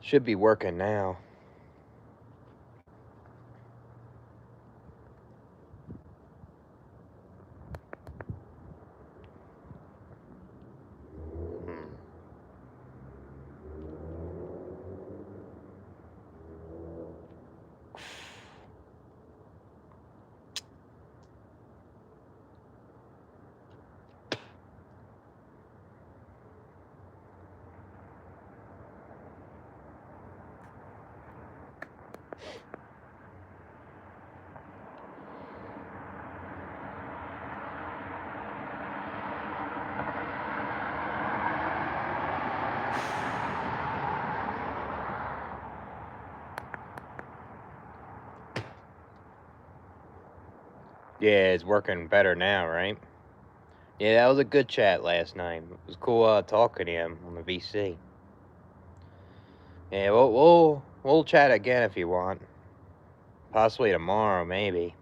Should be working now. Hmm. Yeah, it's working better now, right? Yeah, that was a good chat last night. It was cool talking to him on the VC. Yeah, we'll chat again if you want. Possibly tomorrow, maybe.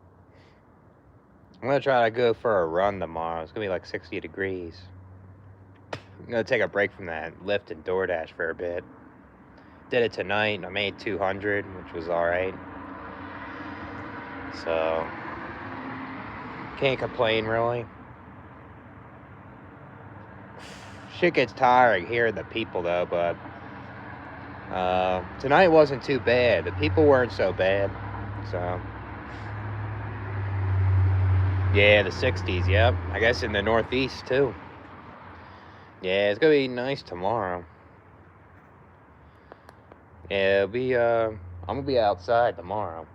I'm gonna try to go for a run tomorrow. It's gonna be like 60 degrees. I'm gonna take a break from that Lyft and DoorDash for a bit. Did it tonight and I made 200, which was alright. So can't complain really. Shit gets tiring hearing the people though, but tonight wasn't too bad. The people weren't so bad. So yeah, the 60s. Yep. I guess in the Northeast too. Yeah, it's gonna be nice tomorrow. Yeah, it'll be. I'm gonna be outside tomorrow.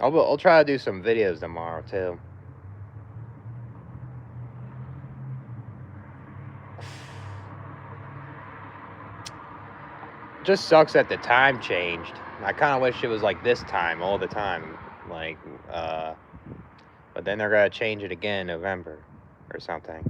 I'll try to do some videos tomorrow too. Just sucks that the time changed. I kind of wish it was like this time all the time. Like, but then they're gonna change it again in November or something.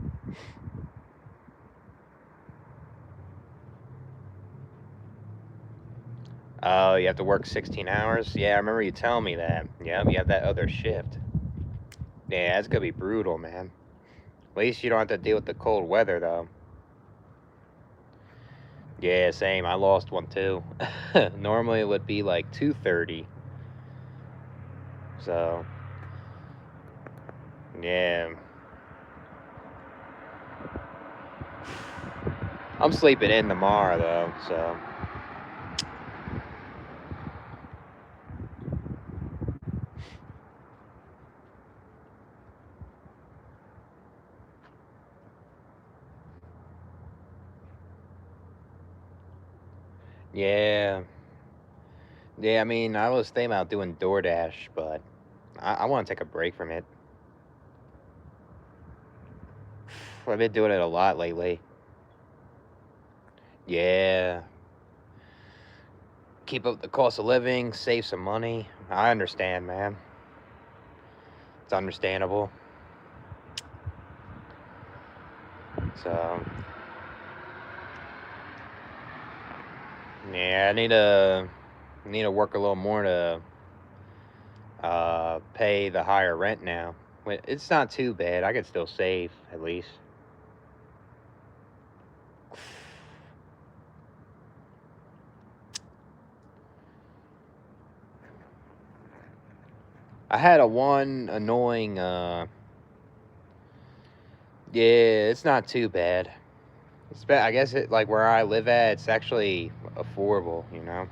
Oh, you have to work 16 hours? Yeah, I remember you telling me that. Yeah, you have that other shift. Yeah, that's gonna be brutal, man. At least you don't have to deal with the cold weather, though. Yeah, same. I lost one too. Normally it would be like 2:30. So, yeah. I'm sleeping in tomorrow though, so yeah. Yeah, I mean, I was thinking about doing DoorDash, but I want to take a break from it. I've been doing it a lot lately. Yeah. Keep up the cost of living, save some money. I understand, man. It's understandable. So, yeah, I need to work a little more to pay the higher rent now. It's not too bad. I could still save at least. I had a one annoying yeah, it's not too bad. I guess it like where I live at, it's actually affordable, you know.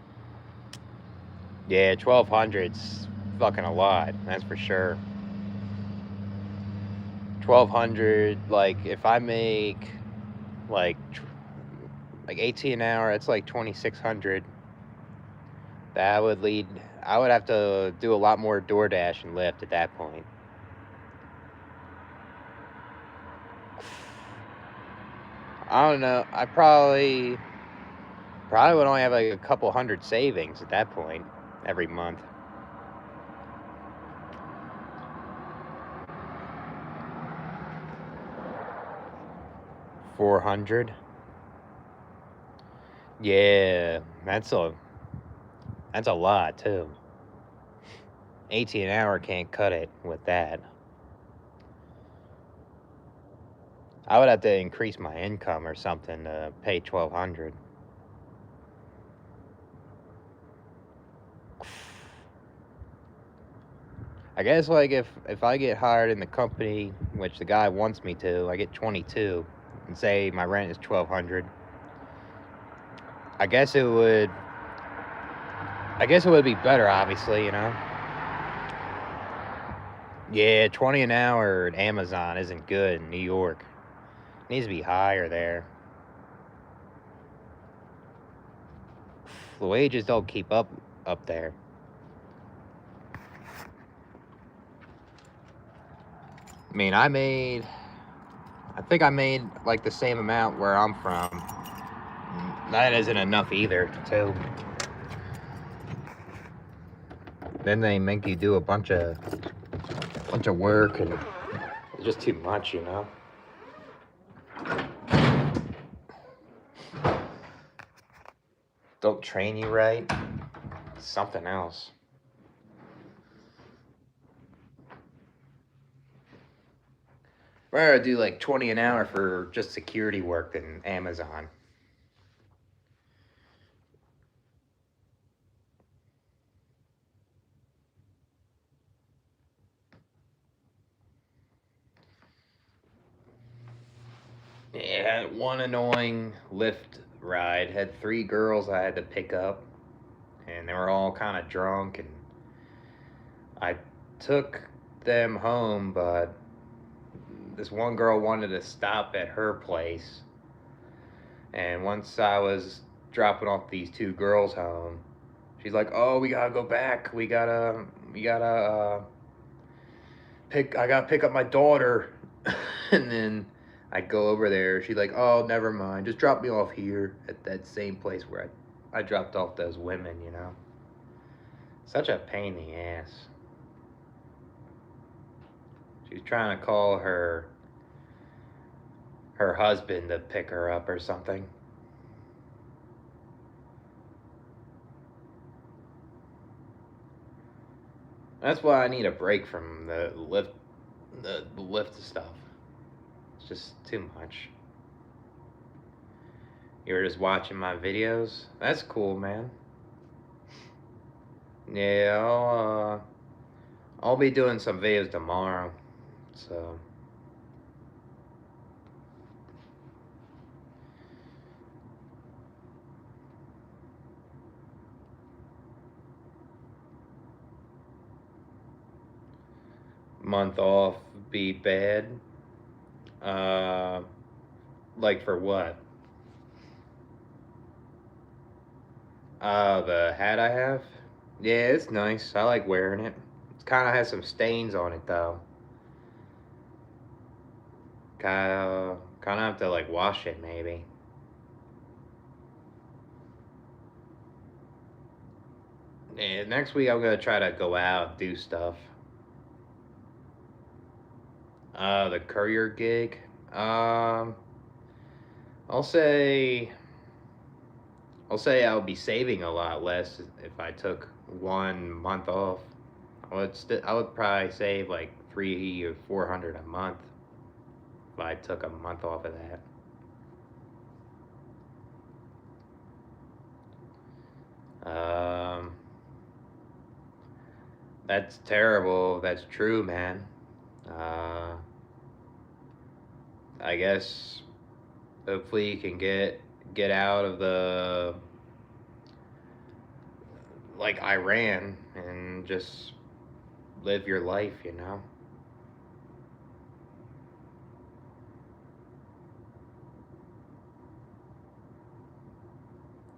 Yeah, 1,200's fucking a lot. That's for sure. 1,200, like if I make like like 18 an hour, it's like 2,600. That would lead. I would have to do a lot more DoorDash and Lyft at that point. I don't know. I probably would only have like a couple hundred savings at that point every month. 400. Yeah, that's a lot too. 18 an hour can't cut it with that. I would have to increase my income or something to pay 1,200. I guess like if I get hired in the company, which the guy wants me to, I get 22, and say my rent is 1,200. I guess it would. I guess it would be better, obviously, you know. Yeah, 20 an hour at Amazon isn't good in New York. It needs to be higher there. The wages don't keep up there. I mean, I think I made like the same amount where I'm from. That isn't enough either, too. Then they make you do a bunch of work, and it's just too much, you know. Don't train you right. Something else. I'd rather do like 20 an hour for just security work than Amazon. Yeah, had one annoying Lyft ride. Had 3 girls I had to pick up, and they were all kind of drunk, and I took them home, but this one girl wanted to stop at her place, and once I was dropping off these 2 girls home, she's like, "Oh, we gotta go back. We gotta I gotta pick up my daughter." And then I go over there. She's like, "Oh, never mind. Just drop me off here at that same place where I dropped off those women, you know." Such a pain in the ass. She's trying to call her husband to pick her up or something. That's why I need a break from the lift stuff. It's just too much. You were just watching my videos? That's cool, man. Yeah, I'll be doing some videos tomorrow. So month off be bad. Like for what? The hat I have? Yeah, it's nice. I like wearing it. It kind of has some stains on it though. Kind of have to like wash it maybe. Yeah, next week I'm gonna try to go out, do stuff. The courier gig. Um, I'll say I'll be saving a lot less if I took 1 month off. I would probably save like 300 or 400 a month if I took a month off of that. That's terrible. That's true, man. Uh, I guess hopefully you can get out of the like Iran and just live your life, you know.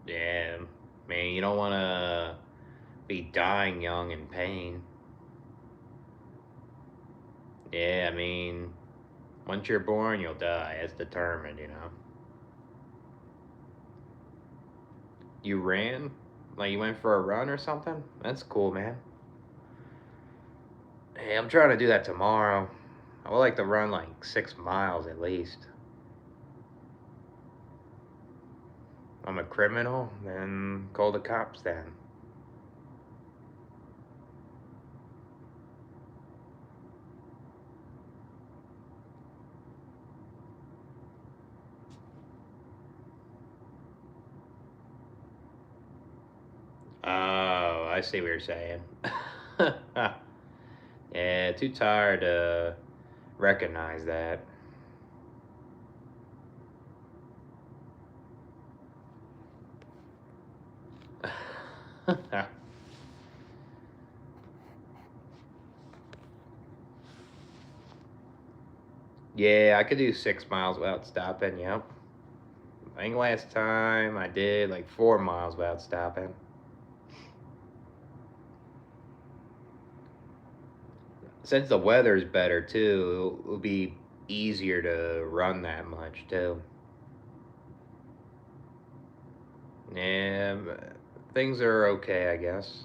Yeah, man, you don't want to be dying young in pain. Yeah, I mean, once you're born, you'll die. It's determined, you know. You ran? Like you went for a run or something? That's cool, man. Hey, I'm trying to do that tomorrow. I would like to run like 6 miles at least. I'm a criminal, then call the cops then. Oh, I see what you're saying. Yeah, too tired to recognize that. Yeah, I could do 6 miles without stopping. Yep. I think last time I did like 4 miles without stopping. Since the weather's better too, it'll be easier to run that much too. Yeah, things are okay, I guess.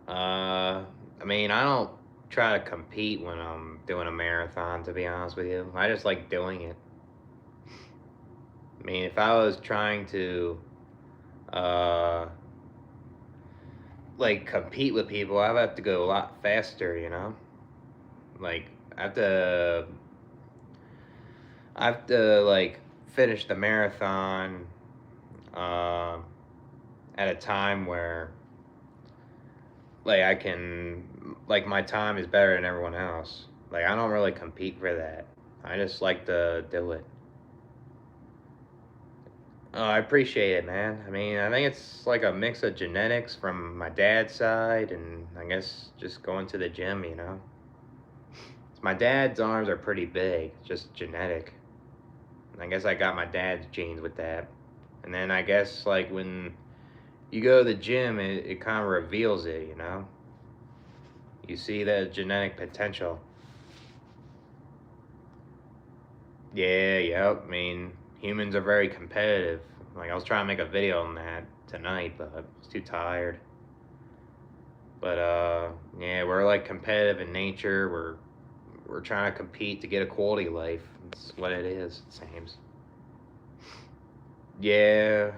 I mean, I don't try to compete when I'm doing a marathon, to be honest with you. I just like doing it. I mean, if I was trying to, uh, like compete with people, I'd have to go a lot faster, you know? Like, I have to, like, finish the marathon, uh, at a time where, like, I can, like, my time is better than everyone else. Like, I don't really compete for that. I just like to do it. Oh, I appreciate it, man. I mean, I think it's like a mix of genetics from my dad's side, and I guess just going to the gym, you know. My dad's arms are pretty big, just genetic. I guess I got my dad's genes with that. And then I guess like when you go to the gym, it kind of reveals it, you know. You see the genetic potential. Yeah, yep. I mean, humans are very competitive. Like I was trying to make a video on that tonight, but I was too tired. But yeah, we're like competitive in nature. We're trying to compete to get a quality life. That's what it is. It seems. Yeah,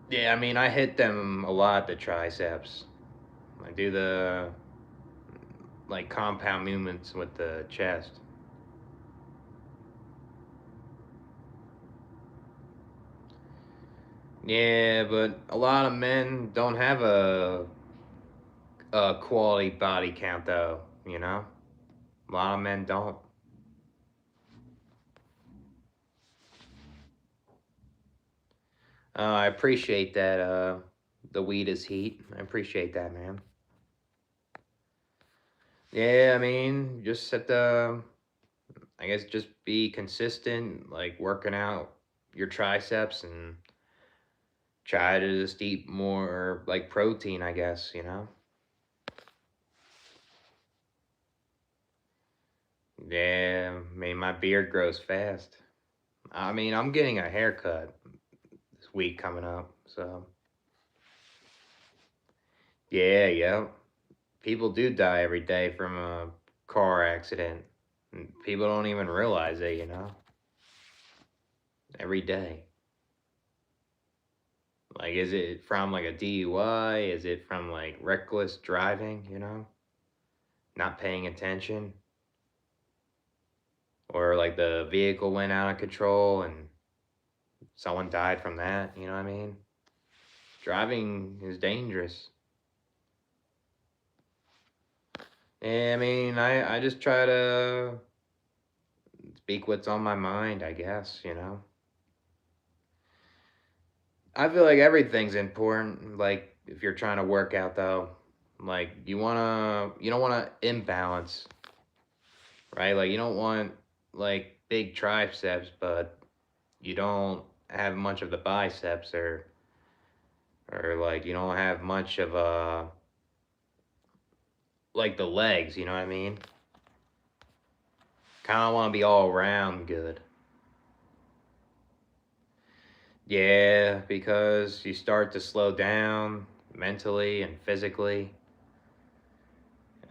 yeah. I mean, I hit them a lot. The triceps. I do the like compound movements with the chest. Yeah, but a lot of men don't have a quality body count though. You know, a lot of men don't. I appreciate that. The weed is heat. I appreciate that, man. Yeah, I mean, just at the, I guess, just be consistent, like working out your triceps and try to just eat more like protein, I guess, you know? Yeah, I mean, my beard grows fast. I mean, I'm getting a haircut this week coming up, so yeah, yeah. People do die every day from a car accident. And people don't even realize it, you know? Every day. Like, is it from like a DUI? Is it from like reckless driving, you know? Not paying attention? Or like the vehicle went out of control and someone died from that, you know what I mean? Driving is dangerous. Yeah, I mean, I just try to speak what's on my mind, I guess, you know? I feel like everything's important. Like, if you're trying to work out, though, like, you don't wanna imbalance, right? Like, you don't want, like, big triceps, but you don't have much of the biceps or like, you don't have much of, like, the legs, you know what I mean? Kinda wanna be all around good. Yeah, because you start to slow down mentally and physically.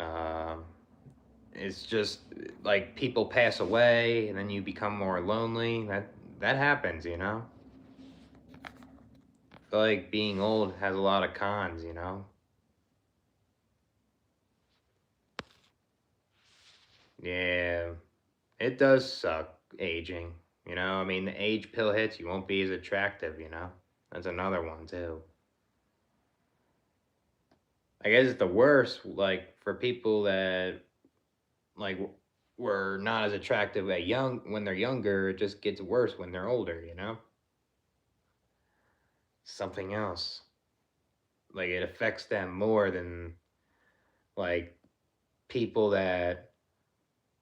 Um, it's just like people pass away and then you become more lonely. That happens, you know? I feel like being old has a lot of cons, you know? Yeah, it does suck aging, you know? I mean, the age pill hits, you won't be as attractive, you know? That's another one, too. I guess it's the worst, like for people that like were not as attractive at young when they're younger. It just gets worse when they're older. Something else. Like it affects them more than like people that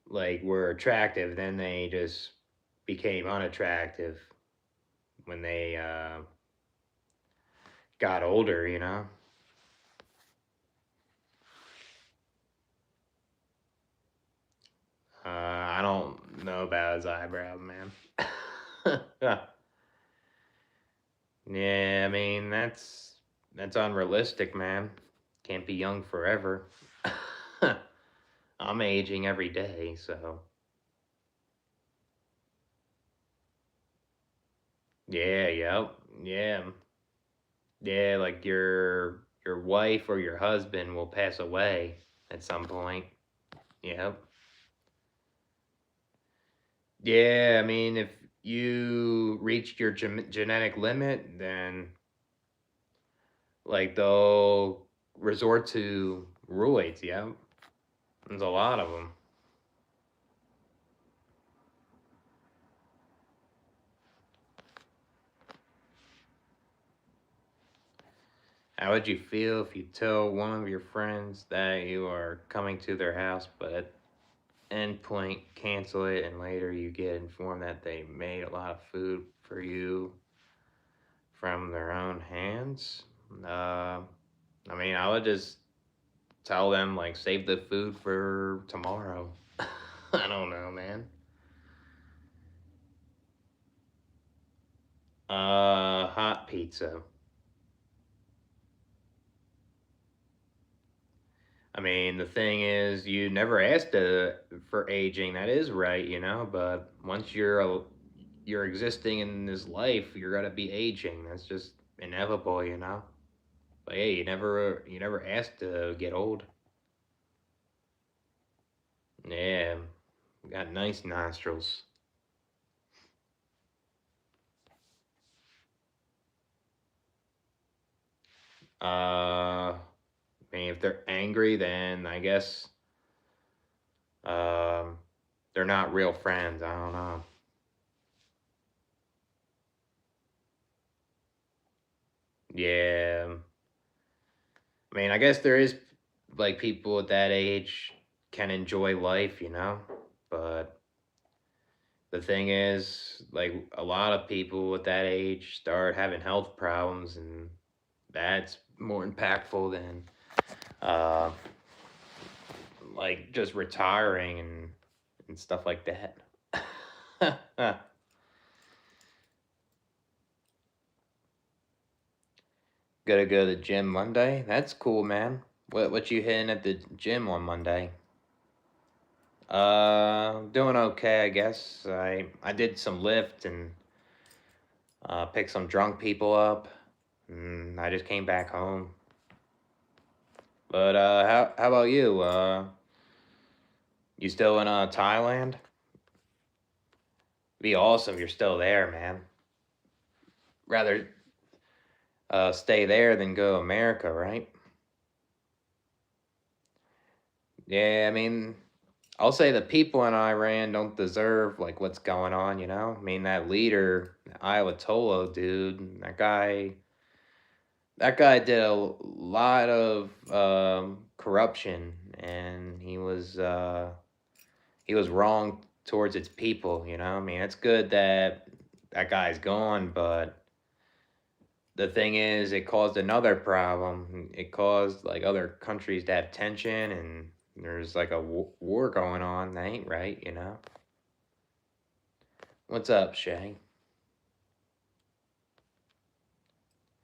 like were attractive. Then they just became unattractive when they got older. I don't know about his eyebrows, man. Yeah, I mean that's unrealistic, man. Can't be young forever. I'm aging every day, so yeah, yep, yeah, yeah. Like your wife or your husband will pass away at some point. Yep. Yeah, I mean, if you reached your genetic limit, then like they'll resort to roids. Yeah, there's a lot of them. How would you feel if you tell one of your friends that you are coming to their house, but at end point cancel it, and later you get informed that they made a lot of food for you from their own hands? I mean, I would just tell them like save the food for tomorrow. I don't know, man. Hot pizza. I mean, the thing is, you never asked for aging. That is right. But once you're existing in this life, you're gonna be aging. That's just inevitable. But hey, you never asked to get old. Yeah, got nice nostrils. I mean, if they're angry, then I guess um, they're not real friends. I don't know. Yeah, I mean, I guess there is like people at that age can enjoy life. But the thing is, like a lot of people at that age start having health problems, and that's more impactful than uh, like just retiring and stuff like that. Gotta go to the gym Monday. That's cool, man. What you hitting at the gym on Monday? Doing okay, I guess. I did some lift and picked some drunk people up. And I just came back home. But how about you? You still in Thailand? Be awesome if you're still there, man. Rather stay there than go America, right? Yeah, I mean, I'll say the people in Iran don't deserve like what's going on. I mean, that leader, Ayatollah dude, that guy did a lot of corruption, and he was wrong towards its people. I mean, it's good that that guy's gone, but the thing is, it caused another problem. It caused like other countries to have tension, and there's like a war going on. That ain't right. What's up, Shay?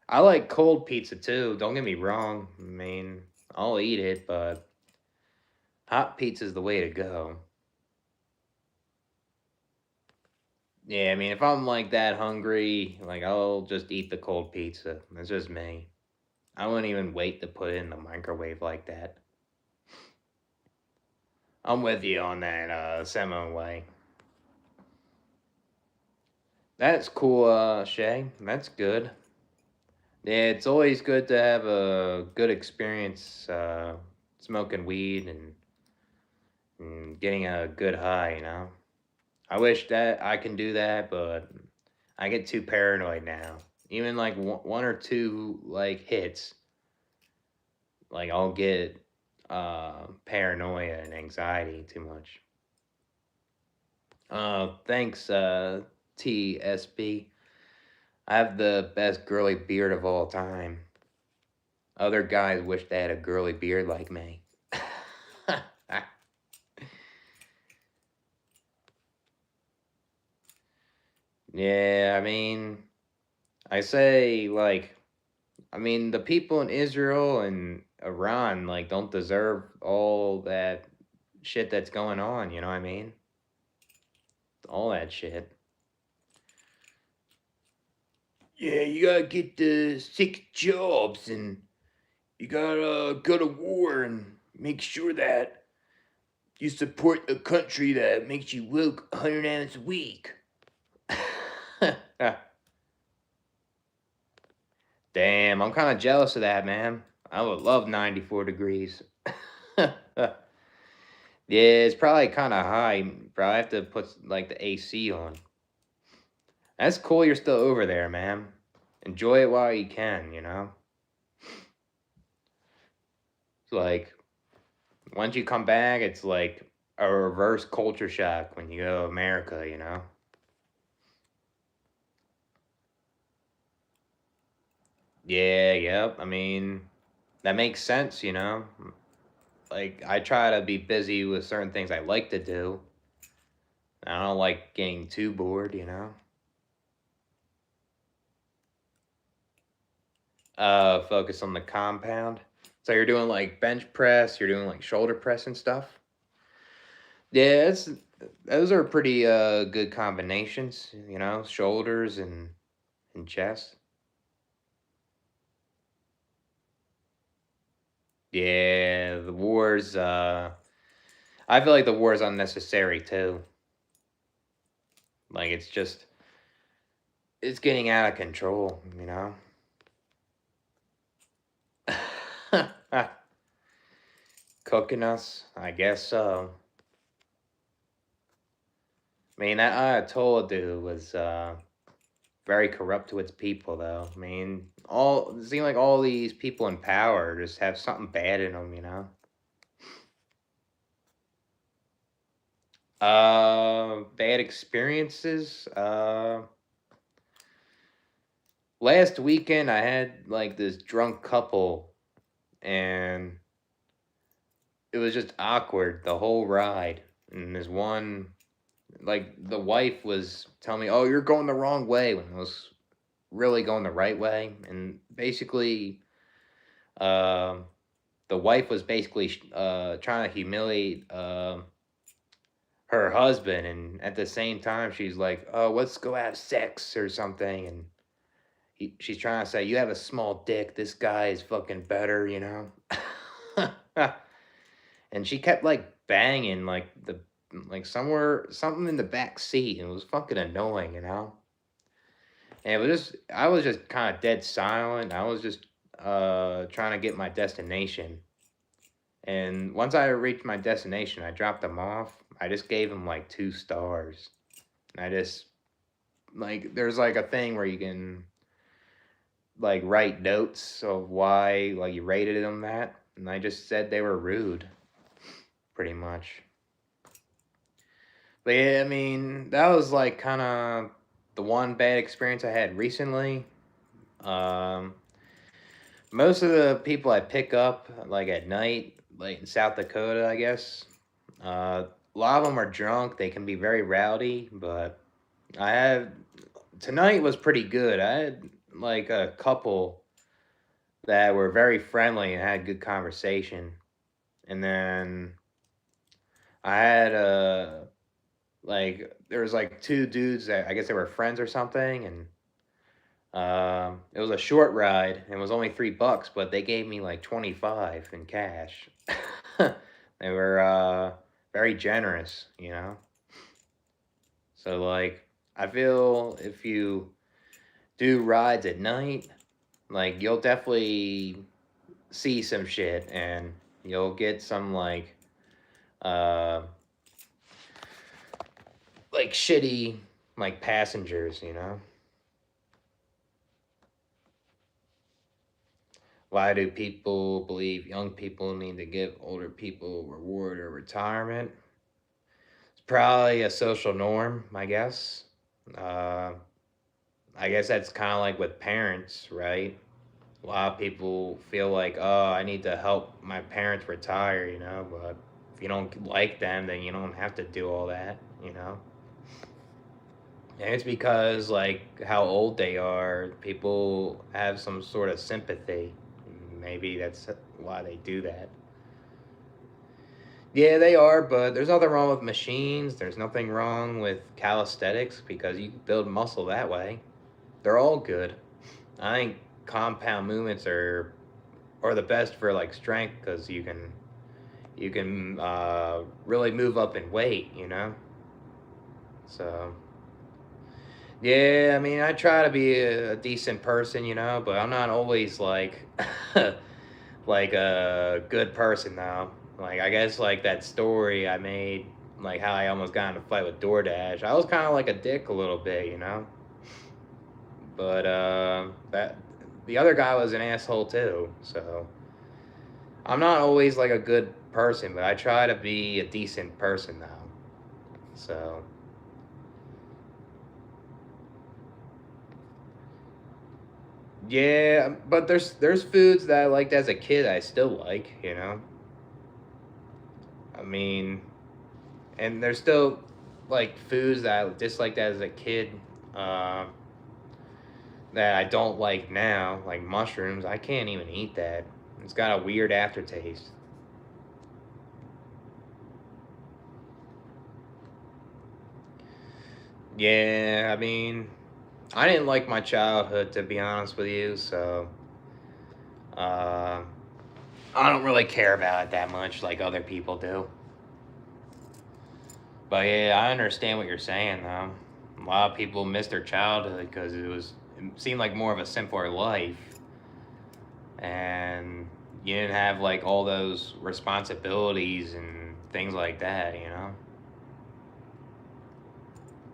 I like cold pizza too. Don't get me wrong. I mean, I'll eat it, but hot pizza's the way to go. Yeah, I mean, if I'm like that hungry, like I'll just eat the cold pizza. That's just me. I wouldn't even wait to put it in the microwave like that. I'm with you on that, semi way. That's cool, Shay. That's good. Yeah, it's always good to have a good experience smoking weed and getting a good high, you know? I wish that I can do that, but I get too paranoid now. Even like one or two like hits, like I'll get paranoia and anxiety too much. Thanks, TSB. I have the best girly beard of all time. Other guys wish they had a girly beard like me. Yeah, I mean, I say like, I mean, the people in Israel and Iran like don't deserve all that shit that's going on. You know what I mean? All that shit. Yeah, you gotta get the 6 jobs and you gotta go to war and make sure that you support a country that makes you work 100 hours a week. Damn, I'm kind of jealous of that, man. I would love 94 degrees. Yeah, it's probably kind of high. Probably have to put like the AC on. That's cool you're still over there, man. Enjoy it while you can, you know? It's like, once you come back, it's like a reverse culture shock when you go to America, you know? Yeah, yep. I mean, that makes sense, you know? Like, I try to be busy with certain things I like to do. I don't like getting too bored, you know? Focus on the compound. So you're doing like bench press, you're doing like shoulder press and stuff. Yeah, those are pretty good combinations, you know, shoulders and chest. Yeah, the war's I feel like the war is unnecessary too. Like it's getting out of control, you know. Cooking us, I guess so. I mean, that Ayatollah dude was very corrupt to its people, though. I mean, it seemed like all these people in power just have something bad in them, you know. Bad experiences. Last weekend I had like this drunk couple, and it was just awkward the whole ride. And this one, like the wife was telling me, "Oh, you're going the wrong way," when I was really going the right way, and basically, um the wife was basically trying to humiliate her husband, and at the same time, she's like, "Oh, let's go have sex or something," and she's trying to say, "You have a small dick. This guy is fucking better," you know. And she kept like banging like somewhere something in the back seat, and it was fucking annoying, you know. And it was just I was just kind of dead silent. I was just trying to get my destination. And once I reached my destination, I dropped them off. I just gave them like 2 stars. And I just like there's like a thing where you can like write notes of why like you rated them that, and I just said they were rude, pretty much. But yeah, I mean that was like kind of the one bad experience I had recently. Um, Most of the people I pick up like at night, like in South Dakota, I guess, a lot of them are drunk. They can be very rowdy, but I had tonight was pretty good. I had like a couple that were very friendly and had good conversation, and then I had like there was like 2 dudes that I guess they were friends or something, and it was a short ride and it was only $3, but they gave me like 25 in cash. They were very generous, you know. So like I feel if you do rides at night, Like, you'll definitely see some shit, and you'll get some uh like shitty like passengers, you know. Why do people believe young people need to give older people reward or retirement? It's probably a social norm, I guess. uh I guess that's kind of like with parents, right? A lot of people feel like, oh, I need to help my parents retire, you know, but if you don't like them, then you don't have to do all that, you know. And it's because, like, how old they are, people have some sort of sympathy. Maybe that's why they do that. Yeah, they are, but there's nothing wrong with machines. There's nothing wrong with calisthenics because you can build muscle that way. They're all good. I think compound movements are the best for like strength because you can really move up in weight, you know. So yeah, I mean, I try to be a decent person, you know, but I'm not always like like a good person now. Like, I guess like that story I made, like how I almost got in a fight with DoorDash. I was kind of like a dick a little bit, you know. But that the other guy was an asshole too. So I'm not always like a good person, but I try to be a decent person now. So yeah, but there's foods that I liked as a kid I still like, you know. I mean, and there's still like foods that I disliked as a kid, uh, that I don't like now, like mushrooms. I can't even eat that. It's got a weird aftertaste. Yeah, I mean, I didn't like my childhood, to be honest with you, so uh, I don't really care about it that much like other people do. But yeah, I understand what you're saying though. A lot of people miss their childhood because it seemed like more of a simpler life, and you didn't have like all those responsibilities and things like that, you know.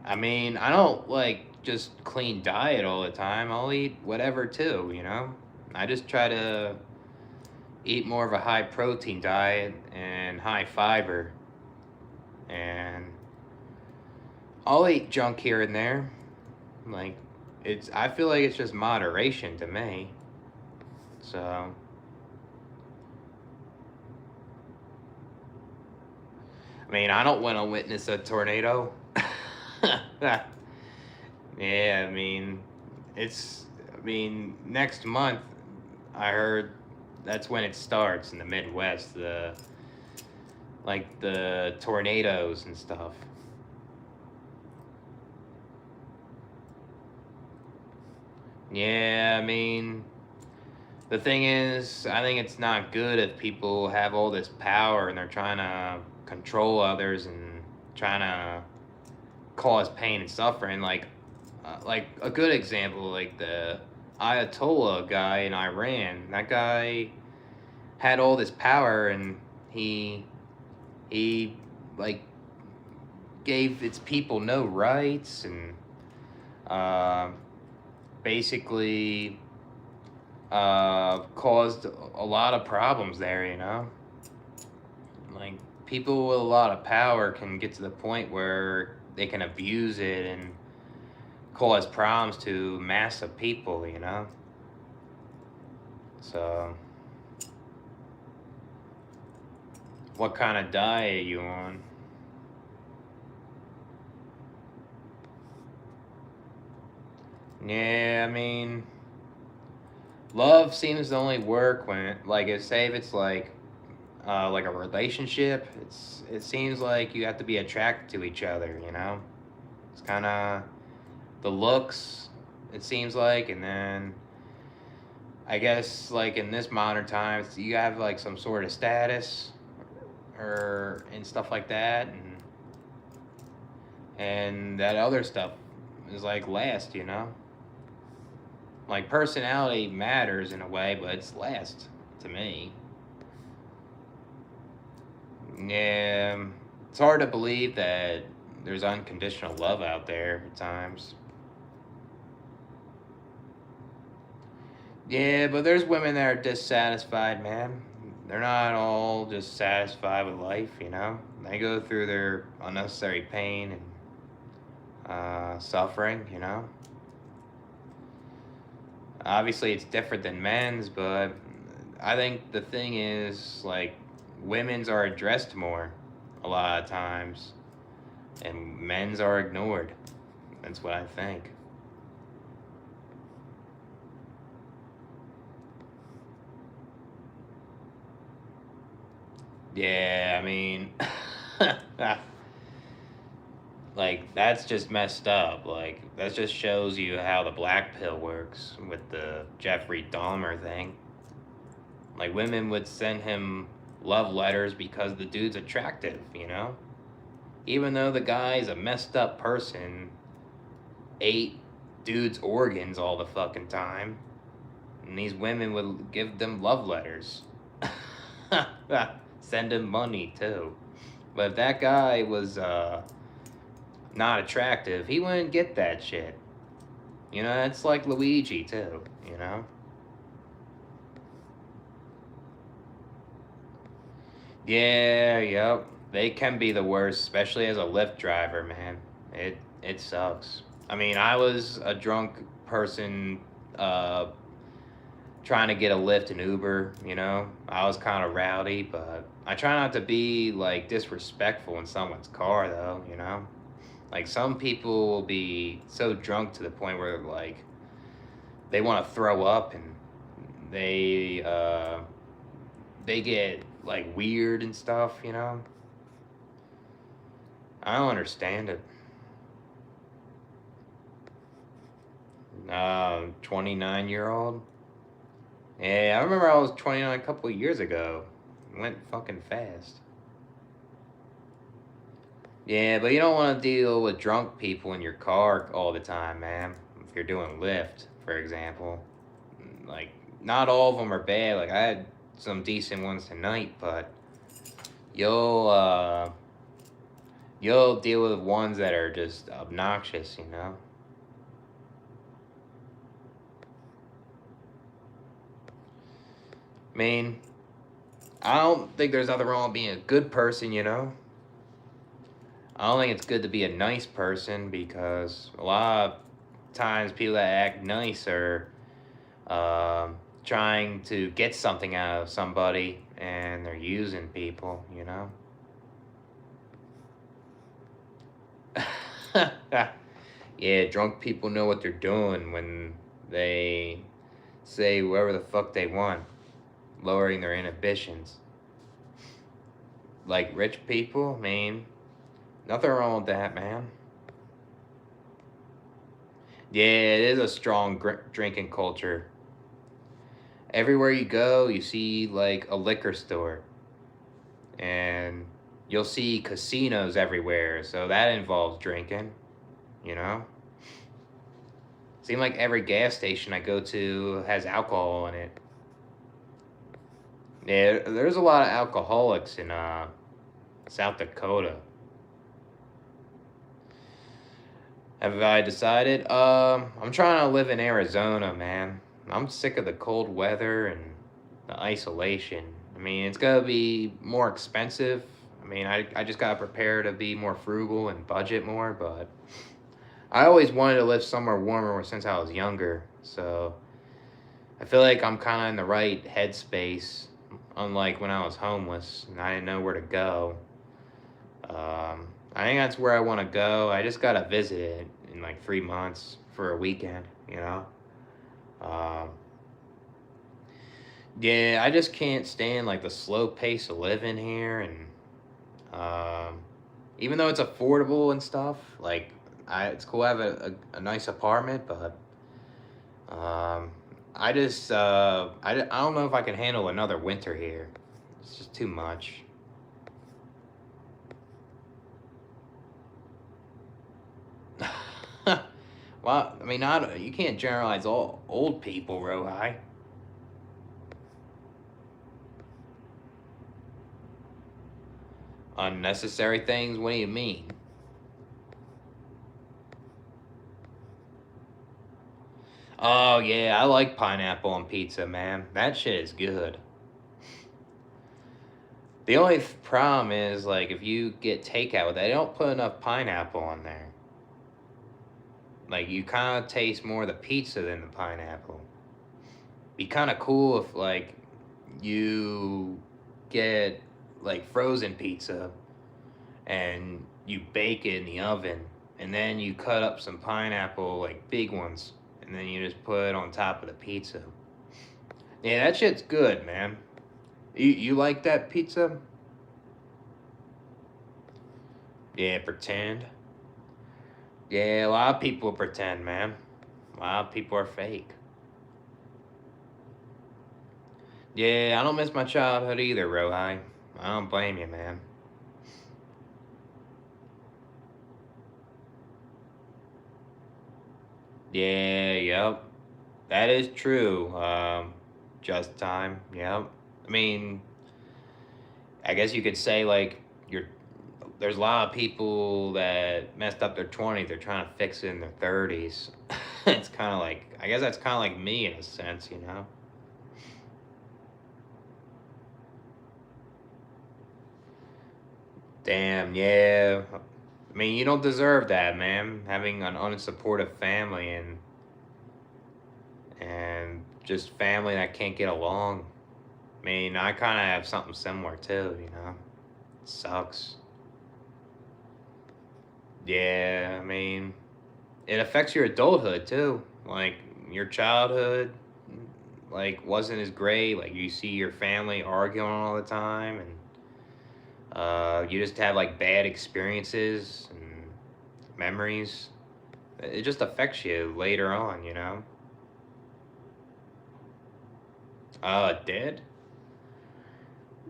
I mean, I don't like just clean diet all the time. I'll eat whatever too, you know. I just try to eat more of a high protein diet and high fiber, and I'll eat junk here and there. Like, I feel like it's just moderation to me. So, I mean, I don't want to witness a tornado. Yeah, I mean, next month I heard that's when it starts in the Midwest, the tornadoes and stuff. Yeah, I mean, the thing is, I think it's not good if people have all this power and they're trying to control others and trying to cause pain and suffering. Like a good example, like the Ayatollah guy in Iran. That guy had all this power, and he like gave its people no rights, and uh, basically caused a lot of problems there. You know, like people with a lot of power can get to the point where they can abuse it and cause problems to mass of people. You know, so what kind of diet are you on? Yeah, I mean, love seems to only work when, say if it's like a relationship. It seems like you have to be attracted to each other. You know, it's kind of the looks. It seems like, and then I guess like in this modern times, you have like some sort of status or and stuff like that, and that other stuff is like last. You know. Like, personality matters in a way, but it's last to me. Yeah, it's hard to believe that there's unconditional love out there at times. Yeah, but there's women that are dissatisfied, man. They're not all just satisfied with life, you know? They go through their unnecessary pain and suffering, you know? Obviously, it's different than men's, but I think the thing is, like, women's are addressed more a lot of times, and men's are ignored. That's what I think. Yeah, I mean, like, that's just messed up. Like, that just shows you how the black pill works with the Jeffrey Dahmer thing. Like, women would send him love letters because the dude's attractive, you know? Even though the guy's a messed up person, ate dudes' organs all the fucking time, and these women would give them love letters. Send him money, too. But if that guy was, not attractive, he wouldn't get that shit. You know, it's like Luigi too, you know? Yeah, yep. They can be the worst, especially as a Lyft driver, man. It sucks. I mean, I was a drunk person uh trying to get a Lyft and Uber, you know? I was kind of rowdy, but I try not to be like disrespectful in someone's car though, you know? Like some people will be so drunk to the point where like they want to throw up and they uh they get like weird and stuff, you know. I don't understand it. 29-year-old. Yeah, I remember I was 29 a couple of years ago. It went fucking fast. Yeah, but you don't want to deal with drunk people in your car all the time, man. If you're doing Lyft, for example, like not all of them are bad. Like I had some decent ones tonight, but you'll uh you'll deal with ones that are just obnoxious, you know. I mean, I don't think there's nothing wrong with being a good person, you know. I don't think it's good to be a nice person because a lot of times people that act nice are trying to get something out of somebody and they're using people, you know. Yeah, drunk people know what they're doing when they say whatever the fuck they want, lowering their inhibitions. Like rich people, I mean, nothing wrong with that, man. Yeah, it is a strong drinking culture. Everywhere you go, you see like a liquor store, and you'll see casinos everywhere. So that involves drinking, you know. Seems like every gas station I go to has alcohol in it. Yeah, there's a lot of alcoholics in South Dakota. Have I decided? I'm trying to live in Arizona, man. I'm sick of the cold weather and the isolation. I mean, it's gonna be more expensive. I mean, I just gotta prepare to be more frugal and budget more, but I always wanted to live somewhere warmer since I was younger. So I feel like I'm kind of in the right headspace, unlike when I was homeless and I didn't know where to go. I think that's where I want to go. I just gotta visit it in like 3 months for a weekend, you know. Um, yeah, I just can't stand like the slow pace of living here, and um, even though it's affordable and stuff, like it's cool to have a nice apartment, but um, I don't know if I can handle another winter here. It's just too much. Well, I mean, not you can't generalize all old people, Rohi. Unnecessary things? What do you mean? Oh yeah, I like pineapple on pizza, man. That shit is good. The only problem is like if you get takeout with that, they don't put enough pineapple on there. Like you kind of taste more of the pizza than the pineapple. Be kind of cool if like you get like frozen pizza and you bake it in the oven and then you cut up some pineapple like big ones and then you just put it on top of the pizza. Yeah, that shit's good, man. You like that pizza? Yeah, pretend. Yeah, a lot of people pretend, man. A lot of people are fake. Yeah, I don't miss my childhood either, Rohi. I don't blame you, man. Yeah, yep. That is true. Just time, yep. I mean, I guess you could say like you're there's a lot of people that messed up their 20s. They're trying to fix it in their 30s. It's kind of like I guess that's kind of like me in a sense, you know. Damn, yeah. I mean, you don't deserve that, man. Having an unsupportive family and just family that can't get along. I mean, I kind of have something similar too, you know. It sucks. Yeah, I mean, it affects your adulthood too. Like your childhood, like wasn't as great. Like you see your family arguing all the time, and you just have like bad experiences and memories. It just affects you later on, you know. Dead?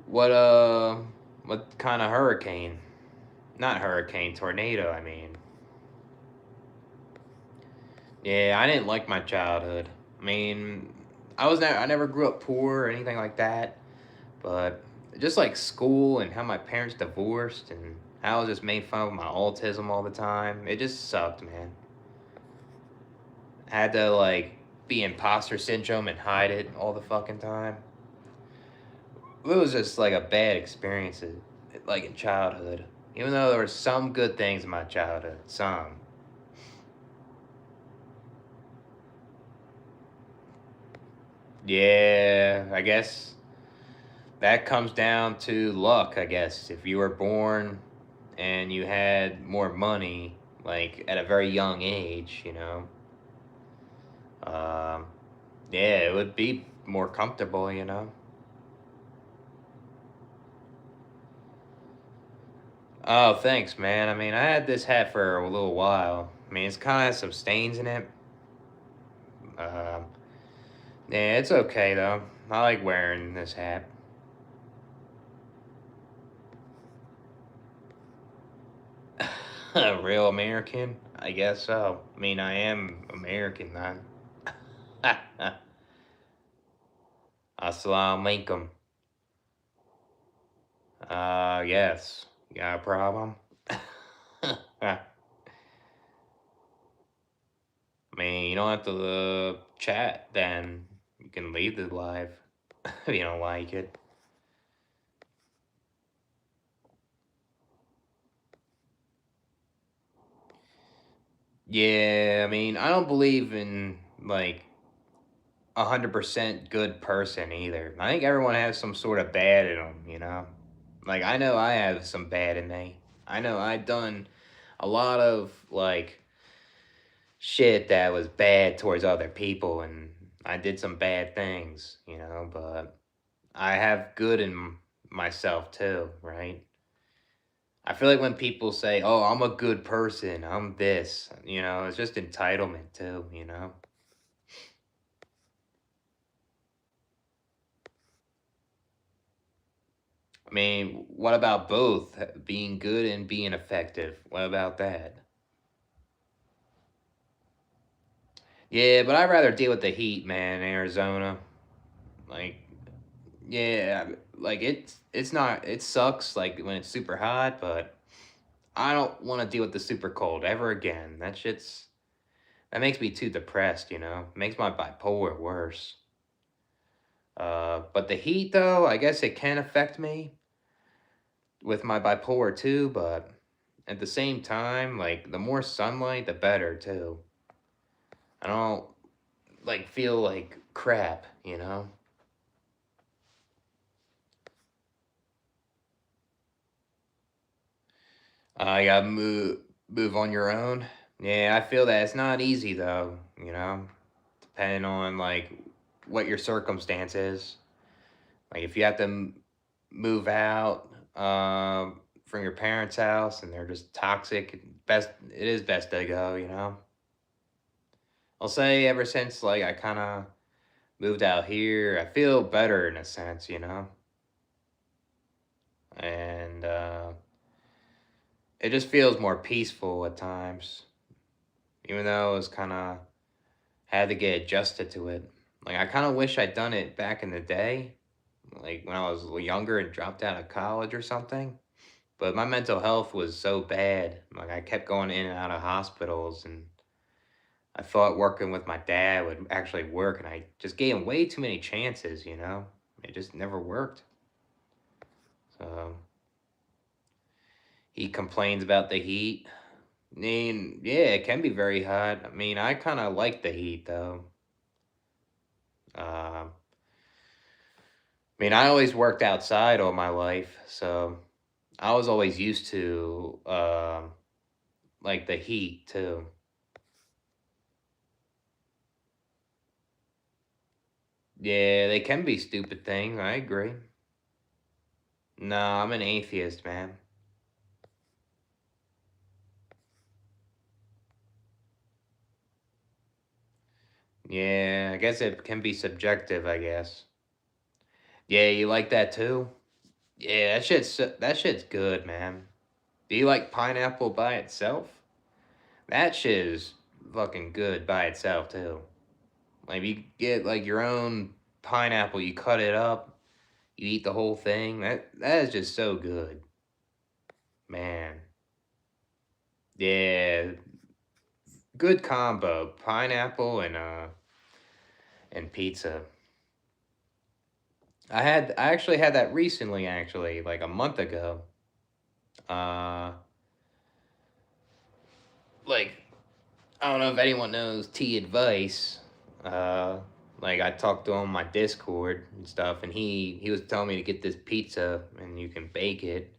What what kind of hurricane? Not hurricane, tornado. I mean, yeah, I didn't like my childhood. I mean, I never grew up poor or anything like that. But just like school and how my parents divorced and how I was just made fun of my autism all the time, it just sucked, man. I had to like be imposter syndrome and hide it all the fucking time. It was just like a bad experience, like in childhood. Even though there were some good things in my childhood, some. Yeah, I guess that comes down to luck, I guess. If you were born and you had more money, like at a very young age, you know, um, yeah, it would be more comfortable, you know. Oh, thanks, man. I mean, I had this hat for a little while. I mean, it's kind of some stains in it. Um, yeah, it's okay though. I like wearing this hat. A real American? I guess so. I mean, I am American, man. Assalamu alaikum. Yes. You got a problem? I mean, you don't have to chat, then you can leave the live if you don't like it. Yeah, I mean, I don't believe in like 100% good person either. I think everyone has some sort of bad in them, you know? Like, I know I have some bad in me. I know I've done a lot of like shit that was bad towards other people and I did some bad things, you know, but I have good in myself too, right? I feel like when people say, "Oh, I'm a good person. I'm this," you know, it's just entitlement too, you know. I mean, what about both being good and being effective? What about that? Yeah, but I'd rather deal with the heat, man, in Arizona. Like, yeah, like it's not it sucks like when it's super hot, but I don't want to deal with the super cold ever again. That makes me too depressed, you know. Makes my bipolar worse. But the heat though, I guess it can affect me with my bipolar too, but at the same time, like the more sunlight, the better too. I don't like feel like crap, you know. You gotta move on your own. Yeah, I feel that it's not easy though, you know, depending on like what your circumstance is. Like if you have to move out from your parents' house and they're just toxic, it is best to go, you know. I'll say ever since like I kind of moved out here, I feel better in a sense, you know, and it just feels more peaceful at times, even though it was kind of had to get adjusted to it. Like I kind of wish I'd done it back in the day, like when I was younger and dropped out of college or something. But my mental health was so bad. Like I kept going in and out of hospitals, and I thought working with my dad would actually work, and I just gave him way too many chances. You know, it just never worked. So he complains about the heat. I mean, yeah, it can be very hot. I mean, I kind of like the heat though. I mean, I always worked outside all my life, so I was always used to like the heat too. Yeah, they can be stupid things. I agree. No, I'm an atheist, man. Yeah, I guess it can be subjective, I guess. Yeah, you like that too? Yeah, that shit's good, man. Do you like pineapple by itself? That shit is fucking good by itself too. Like you get like your own pineapple, you cut it up, you eat the whole thing. That is just so good, man. Yeah, good combo, pineapple and pizza. I actually had that recently, actually, like a month ago. Uh, like I don't know if anyone knows T Advice. Uh, like I talked to him on my Discord and stuff, and he was telling me to get this pizza and you can bake it.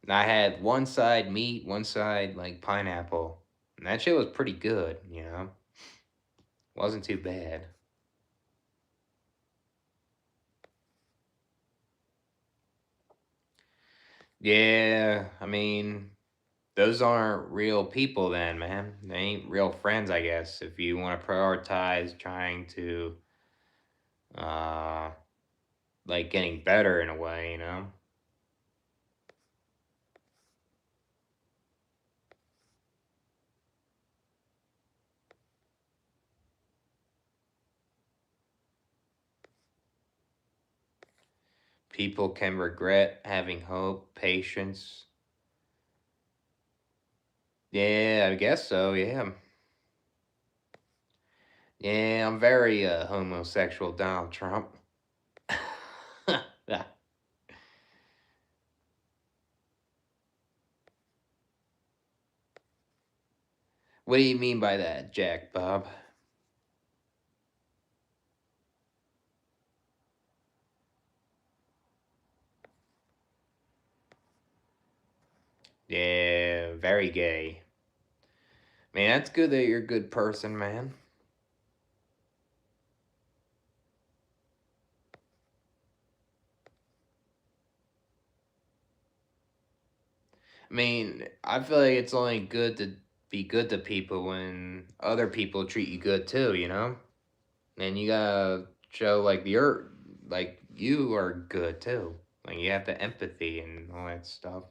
And I had one side meat, one side like pineapple, and that shit was pretty good. You know, wasn't too bad. Yeah, I mean, those aren't real people then, man. They ain't real friends, I guess. If you want to prioritize trying to, uh, like getting better in a way, you know? People can regret having hope, patience. Yeah, I guess so, yeah. Yeah, I'm very homosexual, Donald Trump. Yeah. What do you mean by that, Jack Bob? Yeah, very gay. Man, that's good that you're a good person, man. I mean, I feel like it's only good to be good to people when other people treat you good too, you know? And you gotta show like like you are good too. Like you have the empathy and all that stuff.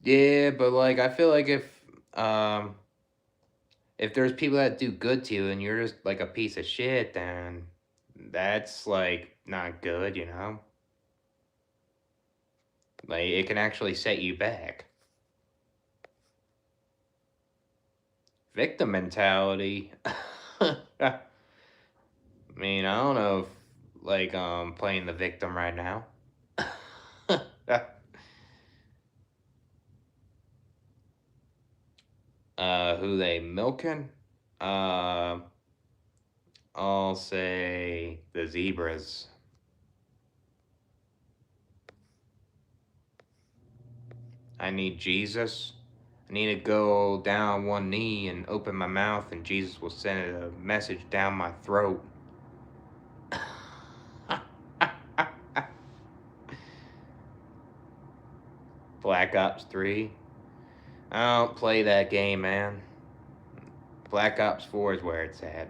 Yeah, but like I feel like um if there's people that do good to you and you're just like a piece of shit, then that's like not good, you know? Like it can actually set you back. Victim mentality. I mean, I don't know if like playing the victim right now. Who they milking? Uh I'll say the zebras. I need Jesus. I need to go down on one knee and open my mouth, and Jesus will send a message down my throat. Black Ops 3. I don't play that game, man. Black Ops 4 is where it's at.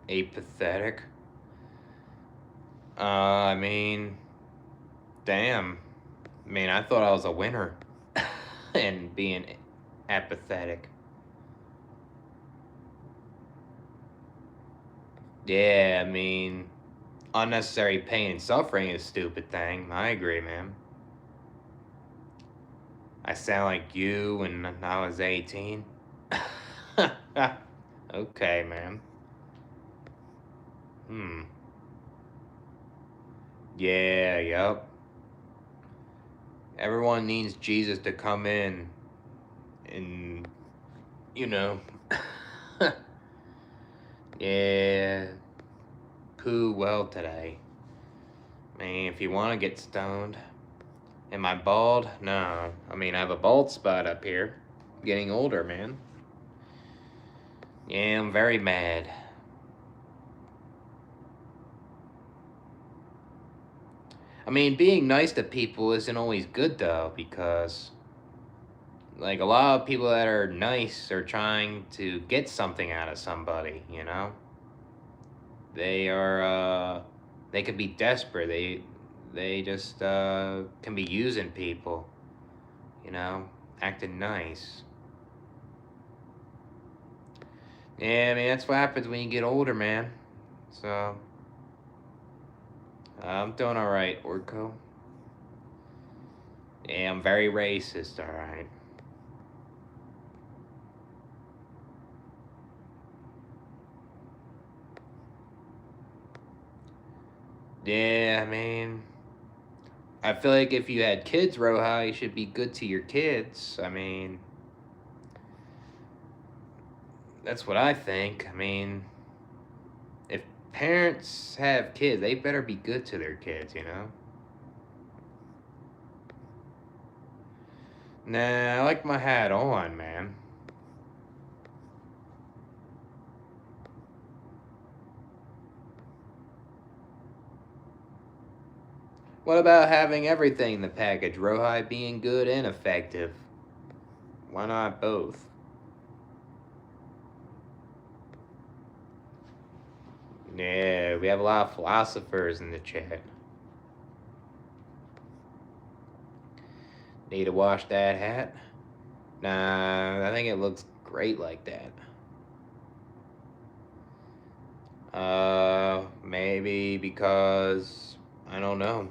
Apathetic. I mean, damn. I mean, I thought I was a winner and being apathetic. Yeah, I mean, unnecessary pain and suffering is a stupid thing. I agree, man. I sound like you when I was 18. Okay, man. Hmm. Yeah, yup. Everyone needs Jesus to come in and, you know. Yeah. Poo well today. I mean, if you want to get stoned. Am I bald? No. I mean, I have a bald spot up here. Getting older, man. Yeah, I'm very mad. I mean, being nice to people isn't always good, though, because, like, a lot of people that are nice are trying to get something out of somebody, you know? They are, they could be desperate. They just, can be using people, you know? Acting nice. Yeah, I mean, that's what happens when you get older, man. So, I'm doing alright, Orko. Yeah, I'm very racist, alright. Yeah, I mean, I feel like if you had kids, Roha, you should be good to your kids. I mean, that's what I think. I mean, if parents have kids, they better be good to their kids, you know? Nah, I like my hat on, man. What about having everything in the package, Rohi, being good and effective? Why not both? Yeah, we have a lot of philosophers in the chat. Need to wash that hat? Nah, I think it looks great like that. Maybe because I don't know.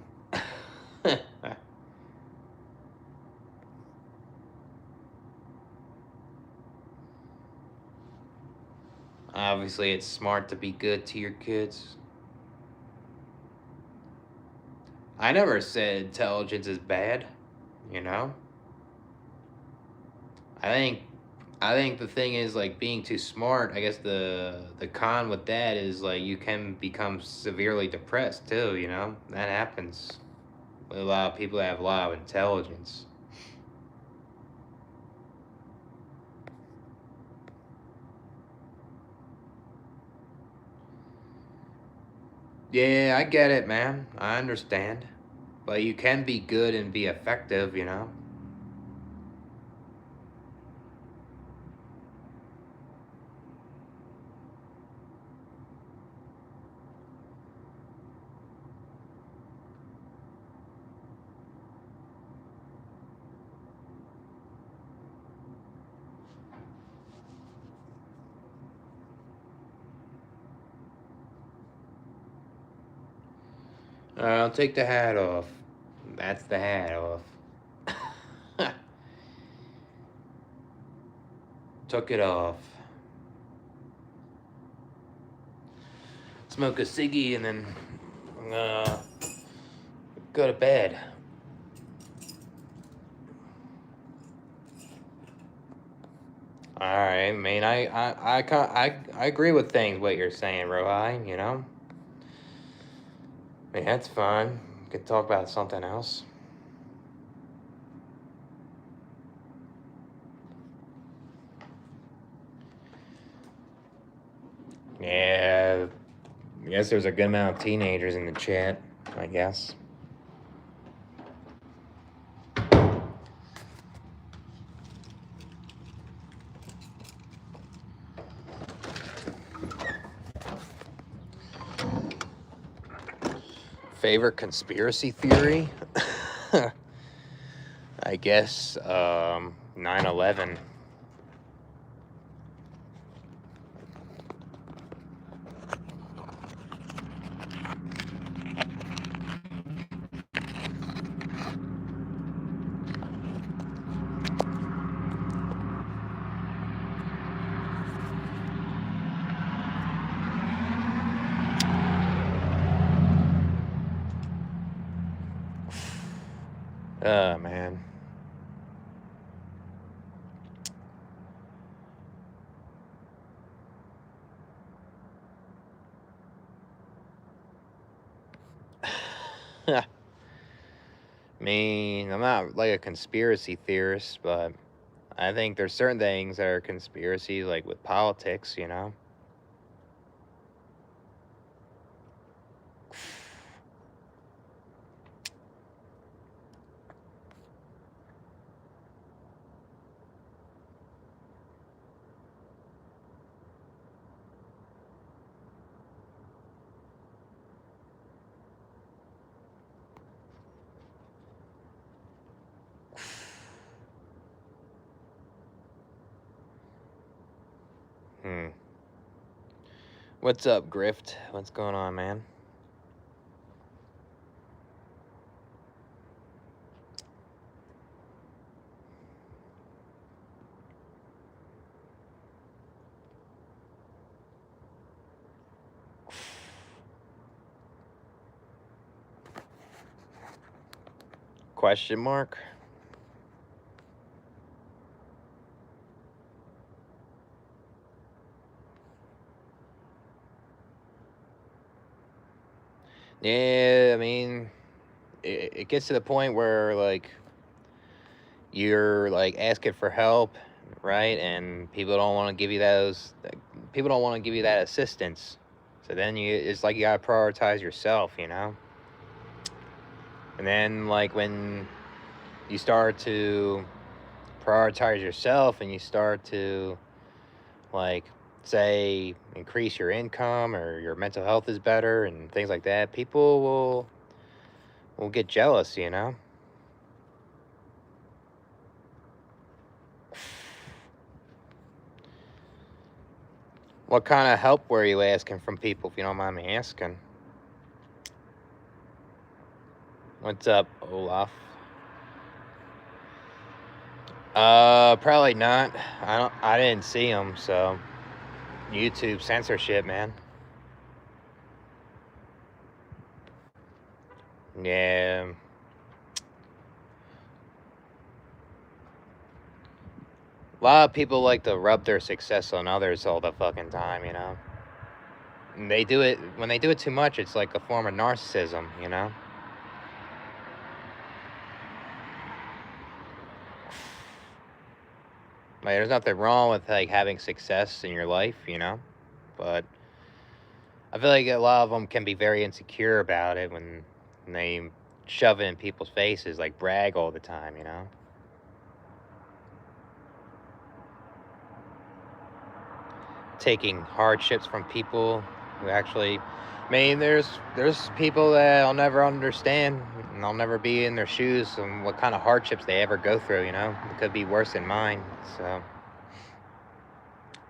Obviously, it's smart to be good to your kids. I never said intelligence is bad, you know? I think I think the thing is like being too smart. I guess the con with that is like you can become severely depressed too, you know? That happens with a lot of people that have a lot of intelligence. Yeah, I get it, man. I understand. But you can be good and be effective, you know? I'll take the hat off. That's the hat off. Took it off. Smoke a ciggy and then go to bed. All right, I mean, I agree with things what you're saying, Rohi. You know, I mean, that's fine. We could talk about something else. Yeah, I guess there's a good amount of teenagers in the chat. I guess. Favorite conspiracy theory? I guess 9/11. Oh man. I mean, I'm not like a conspiracy theorist, but I think there's certain things that are conspiracy, like with politics, you know? Hmm. What's up, Grift? What's going on, man? Question mark? Yeah, I mean, it gets to the point where, like, you're, like, asking for help, right? And people don't want to give you people don't want to give you that assistance. So then it's like you gotta prioritize yourself, you know? And then, like, when you start to prioritize yourself and you start to, like, say, increase your income or your mental health is better and things like that, people will get jealous, you know? What kind of help were you asking from people, if you don't mind me asking? What's up, Olaf? Probably not. I didn't see him, so YouTube censorship, man. Yeah. A lot of people like to rub their success on others all the fucking time, you know? And they do it, when they do it too much, it's like a form of narcissism, you know? Like, there's nothing wrong with, like, having success in your life, you know? But I feel like a lot of them can be very insecure about it when they shove it in people's faces, like brag all the time, you know? Taking hardships from people who actually, I mean, there's people that I'll never understand, and I'll never be in their shoes, and what kind of hardships they ever go through, you know? It could be worse than mine, so.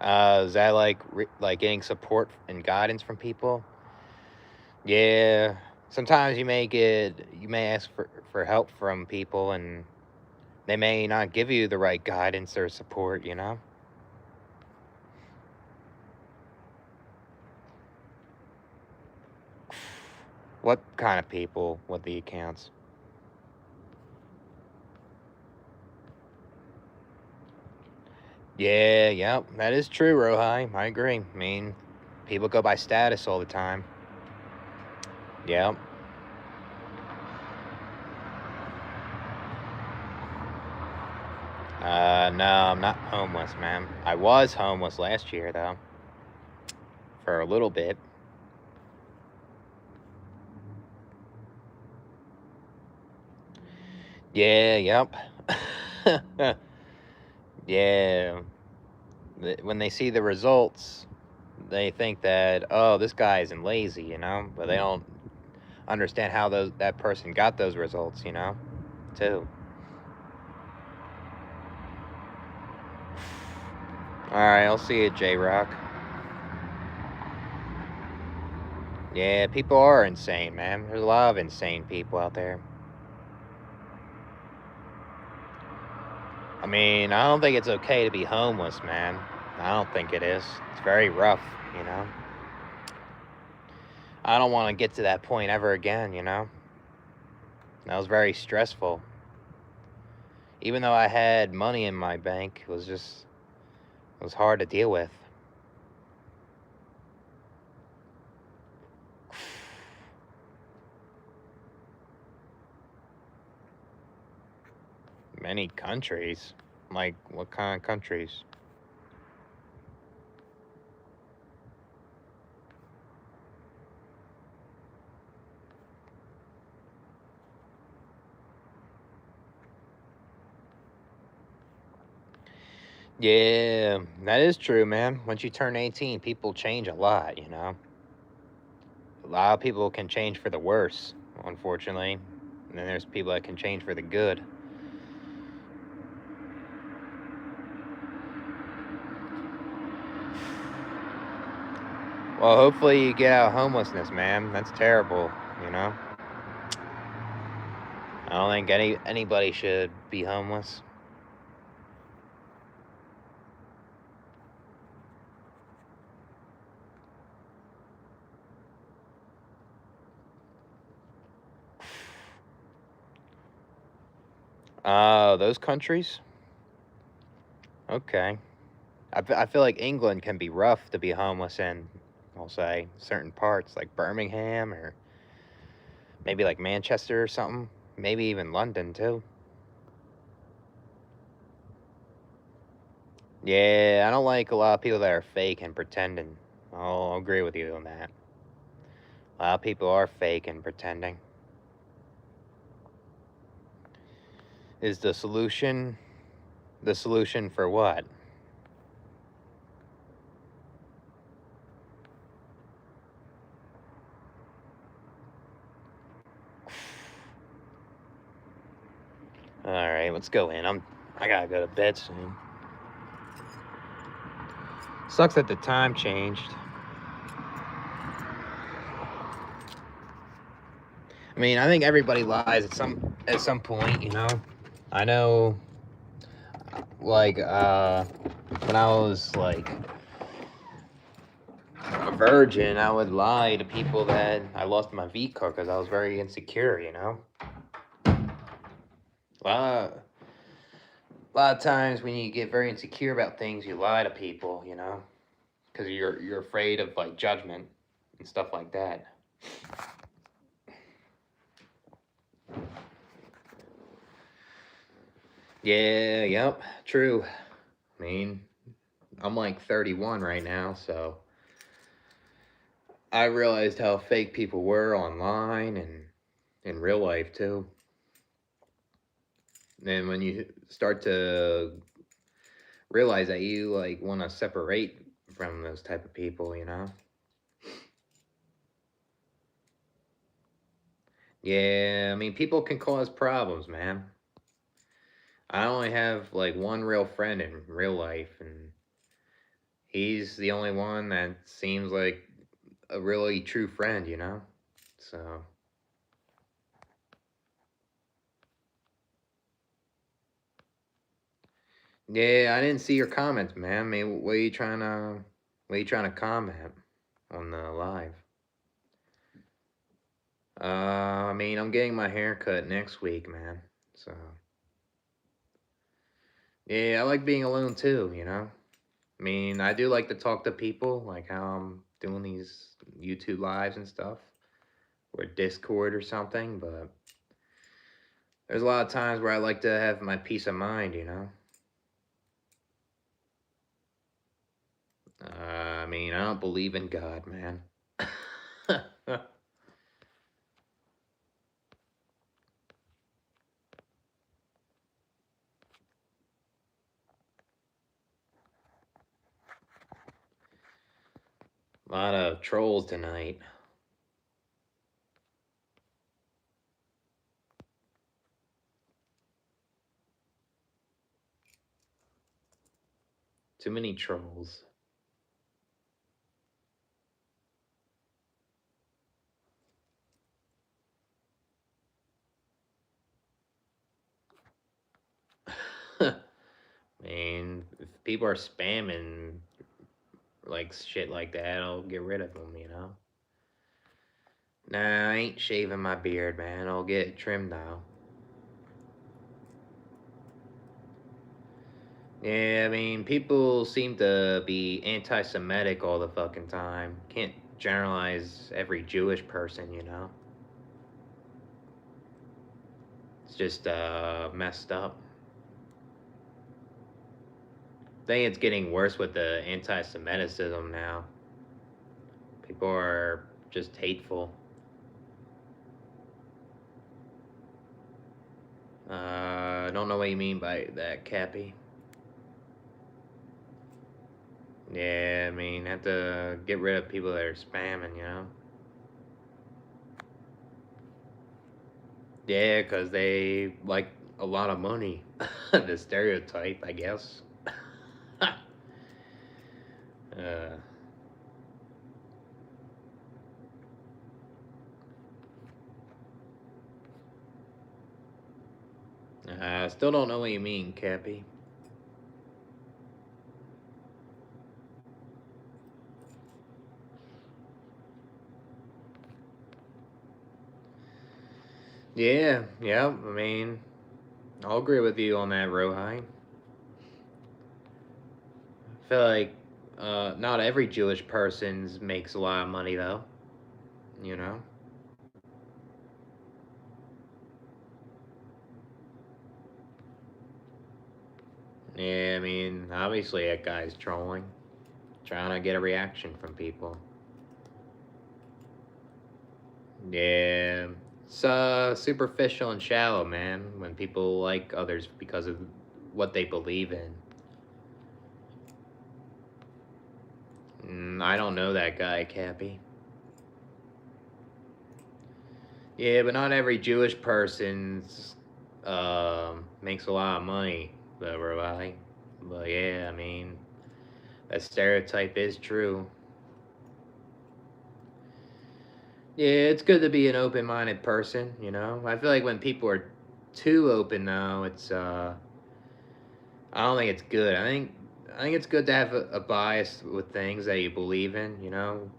Is that like getting support and guidance from people? Yeah, Sometimes you may ask for help from people, and they may not give you the right guidance or support, you know? What kind of people with the accounts? Yeah, yep, that is true, Rohai. I agree. I mean, people go by status all the time. Yep. No, I'm not homeless, man. I was homeless last year, though. For a little bit. Yeah, yep. Yeah. When they see the results, they think that, oh, this guy isn't lazy, you know? But they don't understand how that person got those results, you know? Too. Alright, I'll see you, J-Rock. Yeah, people are insane, man. There's a lot of insane people out there. I mean, I don't think it's okay to be homeless, man. I don't think it is. It's very rough, you know? I don't want to get to that point ever again, you know? That was very stressful. Even though I had money in my bank, it was hard to deal with. Many countries? Like, what kind of countries? Yeah, that is true, man. Once you turn 18, people change a lot, you know? A lot of people can change for the worse, unfortunately. And then there's people that can change for the good. Well, hopefully you get out of homelessness, man. That's terrible, you know? I don't think anybody should be homeless. Those countries? Okay. I feel like England can be rough to be homeless in, I'll say. Certain parts, like Birmingham or maybe like Manchester or something. Maybe even London, too. Yeah, I don't like a lot of people that are fake and pretending. I'll agree with you on that. A lot of people are fake and pretending. Is the solution for what? All right, let's go in. I gotta go to bed soon. Sucks that the time changed. I mean, I think everybody lies at some point, you know. I know, like, when I was like a virgin, I would lie to people that I lost my V card because I was very insecure, you know. A lot of times when you get very insecure about things, you lie to people, you know, because you're afraid of like judgment and stuff like that. Yeah, yep, true. I mean, I'm like 31 right now, so I realized how fake people were online and in real life too. And when you start to realize that, you like want to separate from those type of people, you know. Yeah, I mean, people can cause problems, man. I only have like one real friend in real life, and he's the only one that seems like a really true friend, you know? So, Yeah, I didn't see your comments, man. I mean, what are you trying to comment on the live? I mean, I'm getting my hair cut next week, man. So, yeah, I like being alone too, you know? I mean, I do like to talk to people, like how I'm doing these YouTube lives and stuff, or Discord or something, but there's a lot of times where I like to have my peace of mind, you know? I mean, I don't believe in God, man. A lot of trolls tonight. Too many trolls. I mean, if people are spamming like shit like that, I'll get rid of them, you know? Nah, I ain't shaving my beard, man. I'll get it trimmed now. Yeah, I mean, people seem to be anti Semitic all the fucking time. Can't generalize every Jewish person, you know? It's just messed up. I think it's getting worse with the anti Semiticism now. People are just hateful. I don't know what you mean by that, Cappy. Yeah, I mean, have to get rid of people that are spamming, you know? Yeah, because they like a lot of money. The stereotype, I guess. uh, I still don't know what you mean, Cappy. Yeah, yeah, I mean, I'll agree with you on that, Rohai. I feel like not every Jewish person makes a lot of money, though, you know? Yeah, I mean, obviously that guy's trolling, trying to get a reaction from people. Yeah, it's superficial and shallow, man. When people like others because of what they believe in. I don't know that guy, Cappy. Yeah, but not every Jewish person makes a lot of money, though, right? But yeah, I mean, that stereotype is true. Yeah, it's good to be an open-minded person, you know. I feel like when people are too open, though, it's I don't think it's good. I think it's good to have a bias with things that you believe in. You know,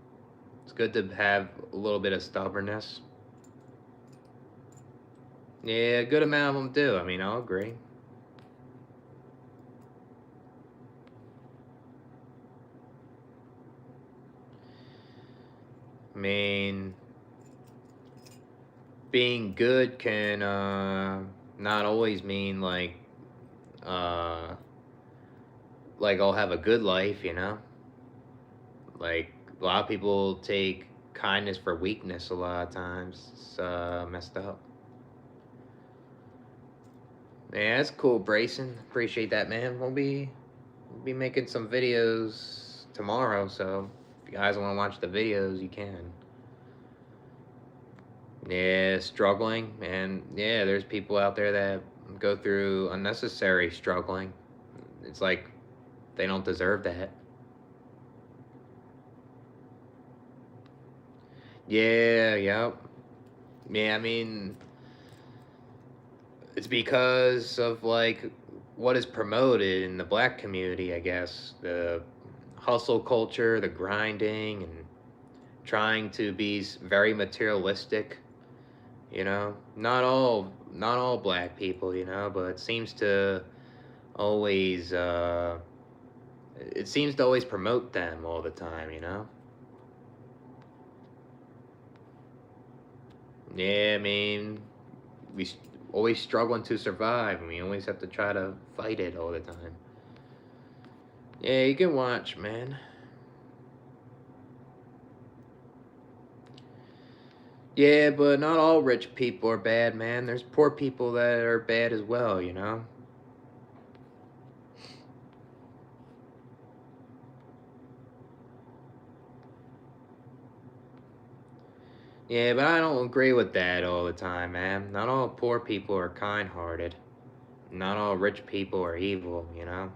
it's good to have a little bit of stubbornness. Yeah, a good amount of them do. I mean, I'll agree. I mean, being good can not always mean uh, like I'll have a good life. You know, like a lot of people take kindness for weakness. A lot of times, it's messed up. Yeah, that's cool, Brayson. Appreciate that, man. We'll be making some videos tomorrow, so if you guys want to watch the videos, you can. Yeah, struggling, and yeah, there's people out there that go through unnecessary struggling. It's like they don't deserve that. Yeah, yep. Yeah, I mean, it's because of like what is promoted in the black community, I guess. The hustle culture, the grinding, and trying to be very materialistic. You know, not all black people, you know, but it seems to always it seems to always promote them all the time, you know. Yeah, I mean, always struggling to survive, and we always have to try to fight it all the time. Yeah, you can watch, man. Yeah, but not all rich people are bad, man. There's poor people that are bad as well, you know? Yeah, but I don't agree with that all the time, man. Not all poor people are kind hearted. Not all rich people are evil, you know?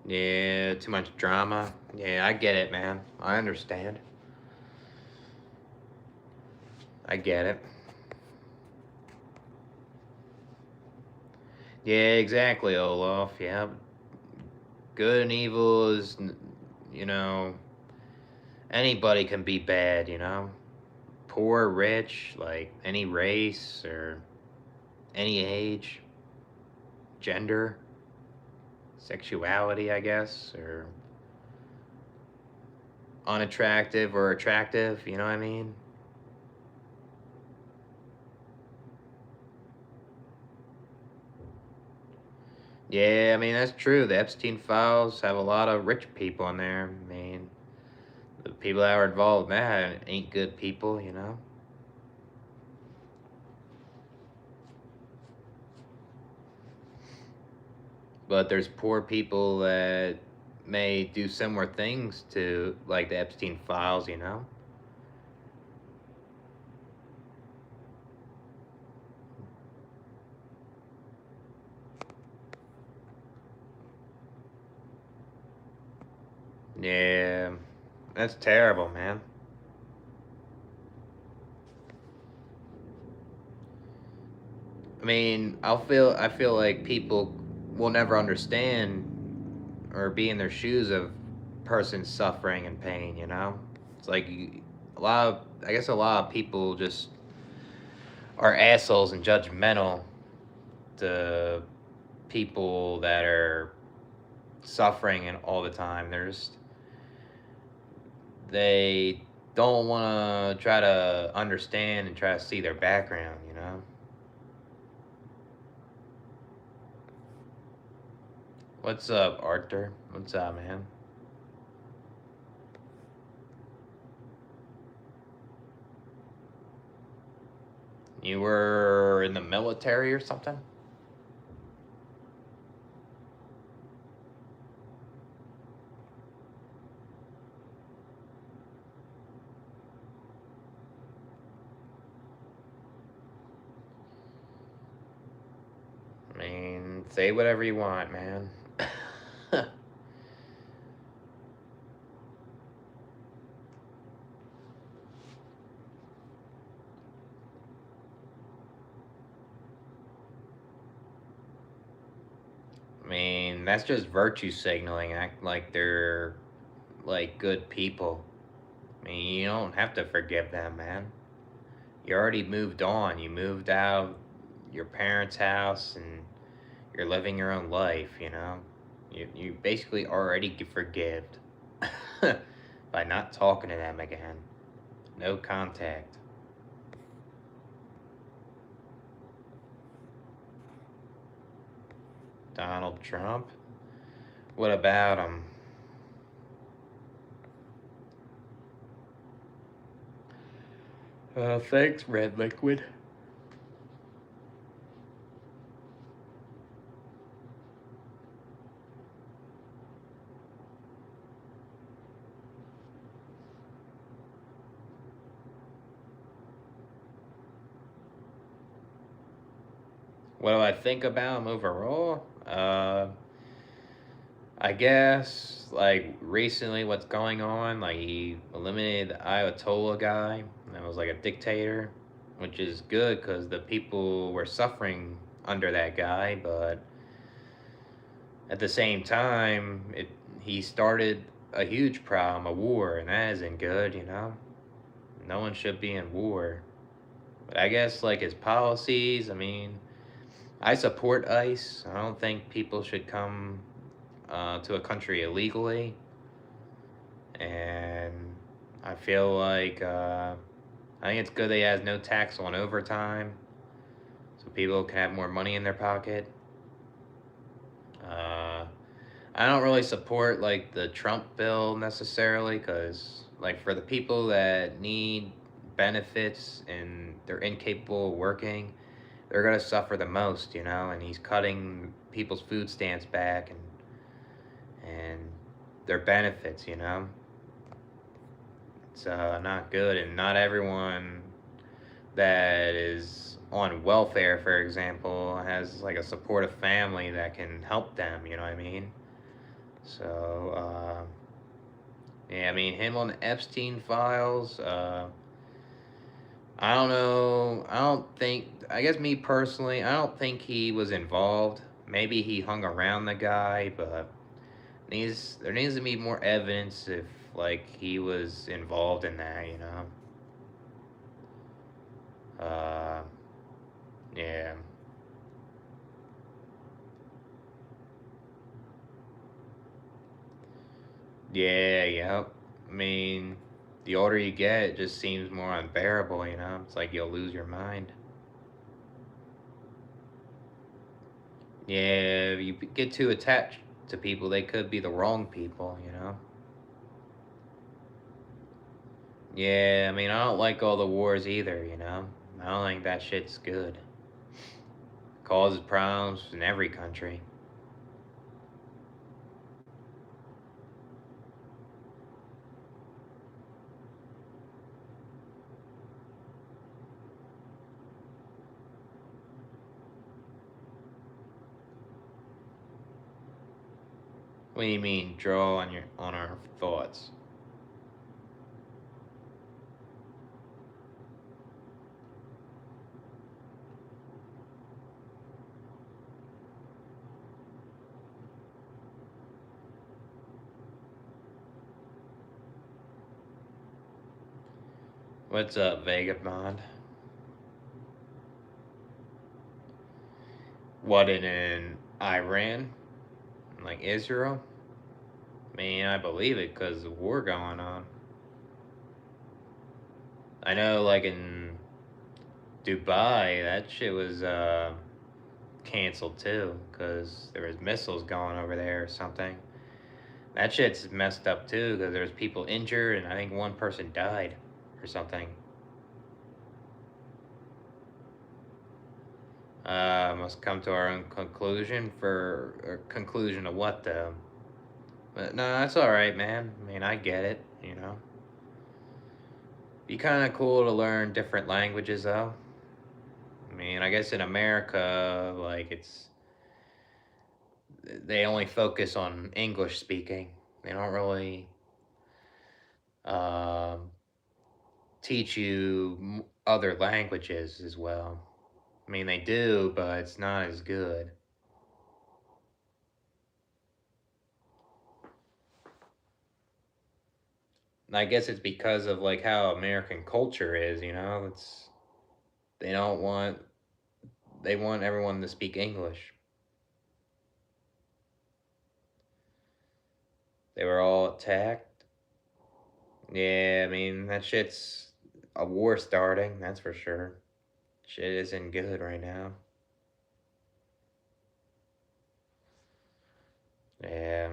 Yeah, too much drama. Yeah, I get it, man. I understand. I get it. Yeah, exactly, Olaf. Yeah. Good and evil is, you know, anybody can be bad, you know? Poor, rich, like any race or any age, gender, sexuality, I guess, or unattractive or attractive, you know what I mean? Yeah, I mean, that's true. The Epstein files have a lot of rich people in there. I mean, the people that are involved in that ain't good people, you know? But there's poor people that may do similar things to, like, the Epstein files, you know? Yeah, that's terrible, man. I mean, I feel like people will never understand or be in their shoes of persons suffering and pain, you know? It's like I guess a lot of people just are assholes and judgmental to people that are suffering and all the time. They don't want to try to understand and try to see their background, you know? What's up, Arthur? What's up, man? You were in the military or something? I mean, say whatever you want, man. I mean, that's just virtue signaling, act like they're like good people. I mean, you don't have to forgive them, man. You already moved on. You moved out your parents' house and you're living your own life, you know? You basically already forgived by not talking to them again. No contact. Donald Trump? What about him? Thanks, Red Liquid. What do I think about him overall? I guess like recently what's going on. Like he eliminated the Ayatollah guy. That was like a dictator, which is good because the people were suffering under that guy. But at the same time, he started a huge problem, a war, and that isn't good. No one should be in war. But I guess like his policies. I mean, I support ICE. I don't think people should come to a country illegally, and I feel like I think it's good that he has no tax on overtime, so people can have more money in their pocket. Uh, I don't really support like the Trump bill necessarily, because like for the people that need benefits and they're incapable of working, they're gonna suffer the most, And he's cutting people's food stamps back and their benefits. It's not good, and not everyone that is on welfare, for example, has like a supportive family that can help them. You know what I mean? So yeah, I mean him on the Epstein files. I don't know. I don't think. I guess me personally, I don't think he was involved. Maybe he hung around the guy, but there needs to be more evidence if like he was involved in that. Uh, yeah. Yeah, yep. I mean, the older you get, it just seems more unbearable. It's like you'll lose your mind. Yeah, if you get too attached to people, they could be the wrong people. Yeah, I mean, I don't like all the wars either. I don't think that shit's good. Causes problems in every country. What do you mean, draw on our thoughts? What's up, Vagabond? What in Iran? Like Israel? I mean, I believe it because the war going on. I know, like in Dubai, that shit was canceled too because there was missiles going over there or something. That shit's messed up too because there's people injured and I think one person died or something. Must come to our own conclusion for conclusion of what though. But no, that's all right, man. I mean, I get it. Be kind of cool to learn different languages though. I mean, I guess in America, like they only focus on English speaking. They don't really um, teach you other languages as well. I mean, they do, but it's not as good. And I guess it's because of like how American culture is. They don't want they want everyone to speak English. They were all attacked. Yeah, I mean that shit's a war starting. That's for sure. Shit isn't good right now. Yeah.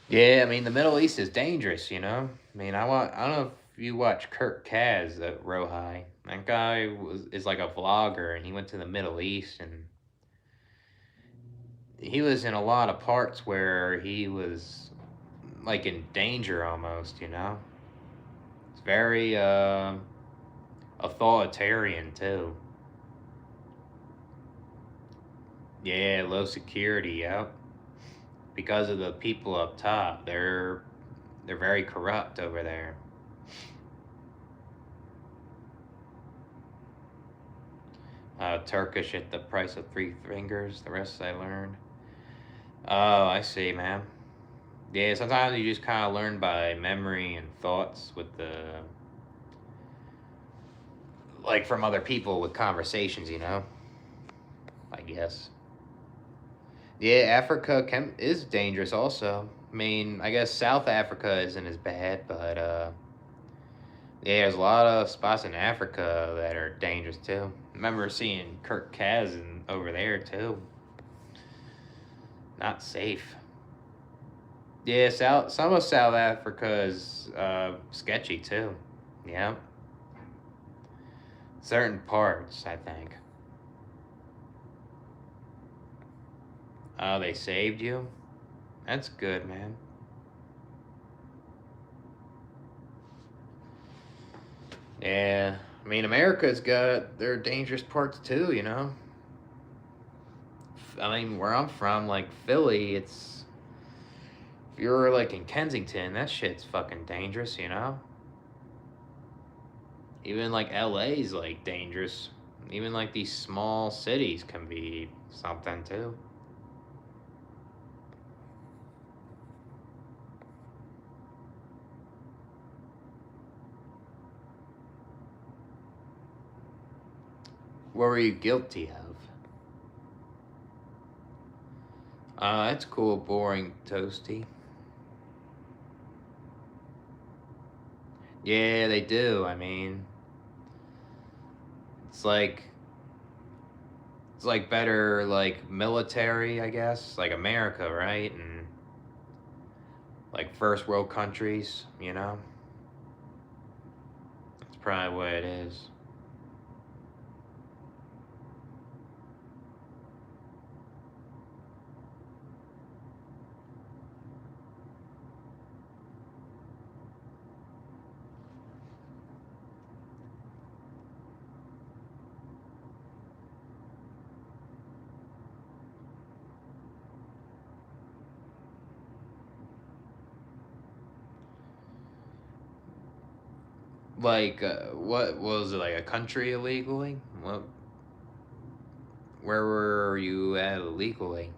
Yeah, I mean the Middle East is dangerous. I mean, I don't know if you watch Kurt Kaz at Rohai, that guy is like a vlogger, and he went to the Middle East, and he was in a lot of parts where he was like in danger almost. It's very authoritarian too. Yeah, low security. Yep. Because of the people up top, they're very corrupt over there. Turkish at the price of three fingers. The rest I learned. Oh, I see, man. Yeah, sometimes you just kind of learn by memory and thoughts with like from other people with conversations. I guess. Yeah, Africa is dangerous also. I mean, I guess South Africa isn't as bad, but yeah, there's a lot of spots in Africa that are dangerous too. I remember seeing Kirk Kazin over there too. Not safe. Yeah, some of South Africa is sketchy too. Yeah, certain parts, I think. Oh, they saved you? That's good, man. Yeah, I mean, America's got their dangerous parts too. I mean, where I'm from, like Philly, if you're like in Kensington, that shit's fucking dangerous. Even like LA's like dangerous. Even like these small cities can be something too. What were you guilty of? That's cool, boring, toasty. Yeah, they do. I mean, it's like it's like better like military, I guess, like America, right? And like first world countries. That's probably what it is. Like, what was it, like a country illegally? Where were you at illegally?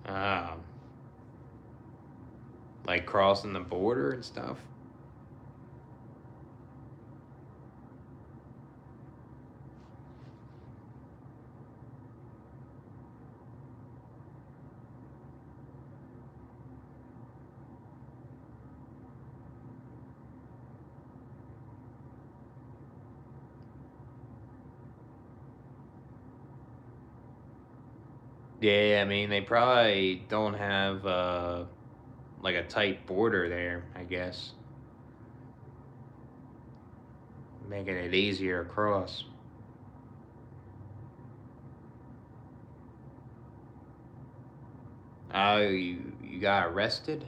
Um, like crossing the border and stuff. Yeah, I mean they probably don't have like a tight border there. I guess making it easier across. Oh, you got arrested?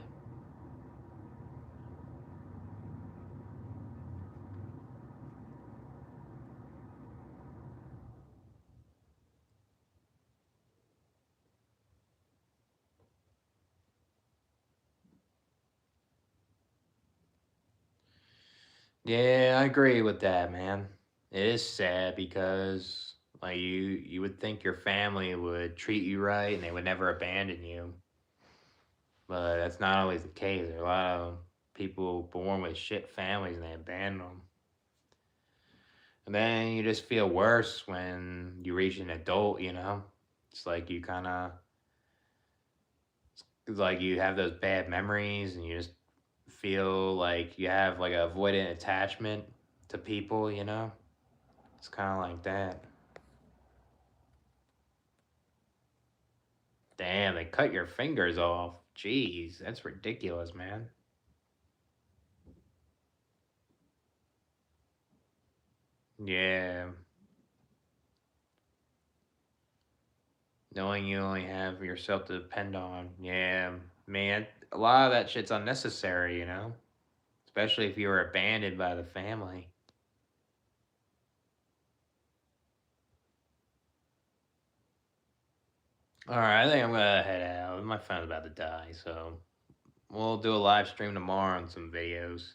Yeah, I agree with that, man. It is sad because like you would think your family would treat you right and they would never abandon you, but that's not always the case. There are a lot of people born with shit families and they abandon them. And then you just feel worse when you reach an adult. It's like you kind of like you have those bad memories and you just feel like you have like a avoidant attachment to people, you know? It's kind of like that. Damn, they cut your fingers off. Jeez, that's ridiculous, man. Yeah. Knowing you only have yourself to depend on. Yeah, man. A lot of that shit's unnecessary, you know? Especially if you were abandoned by the family. Alright, I think I'm gonna head out. My phone's about to die, so we'll do a live stream tomorrow on some videos.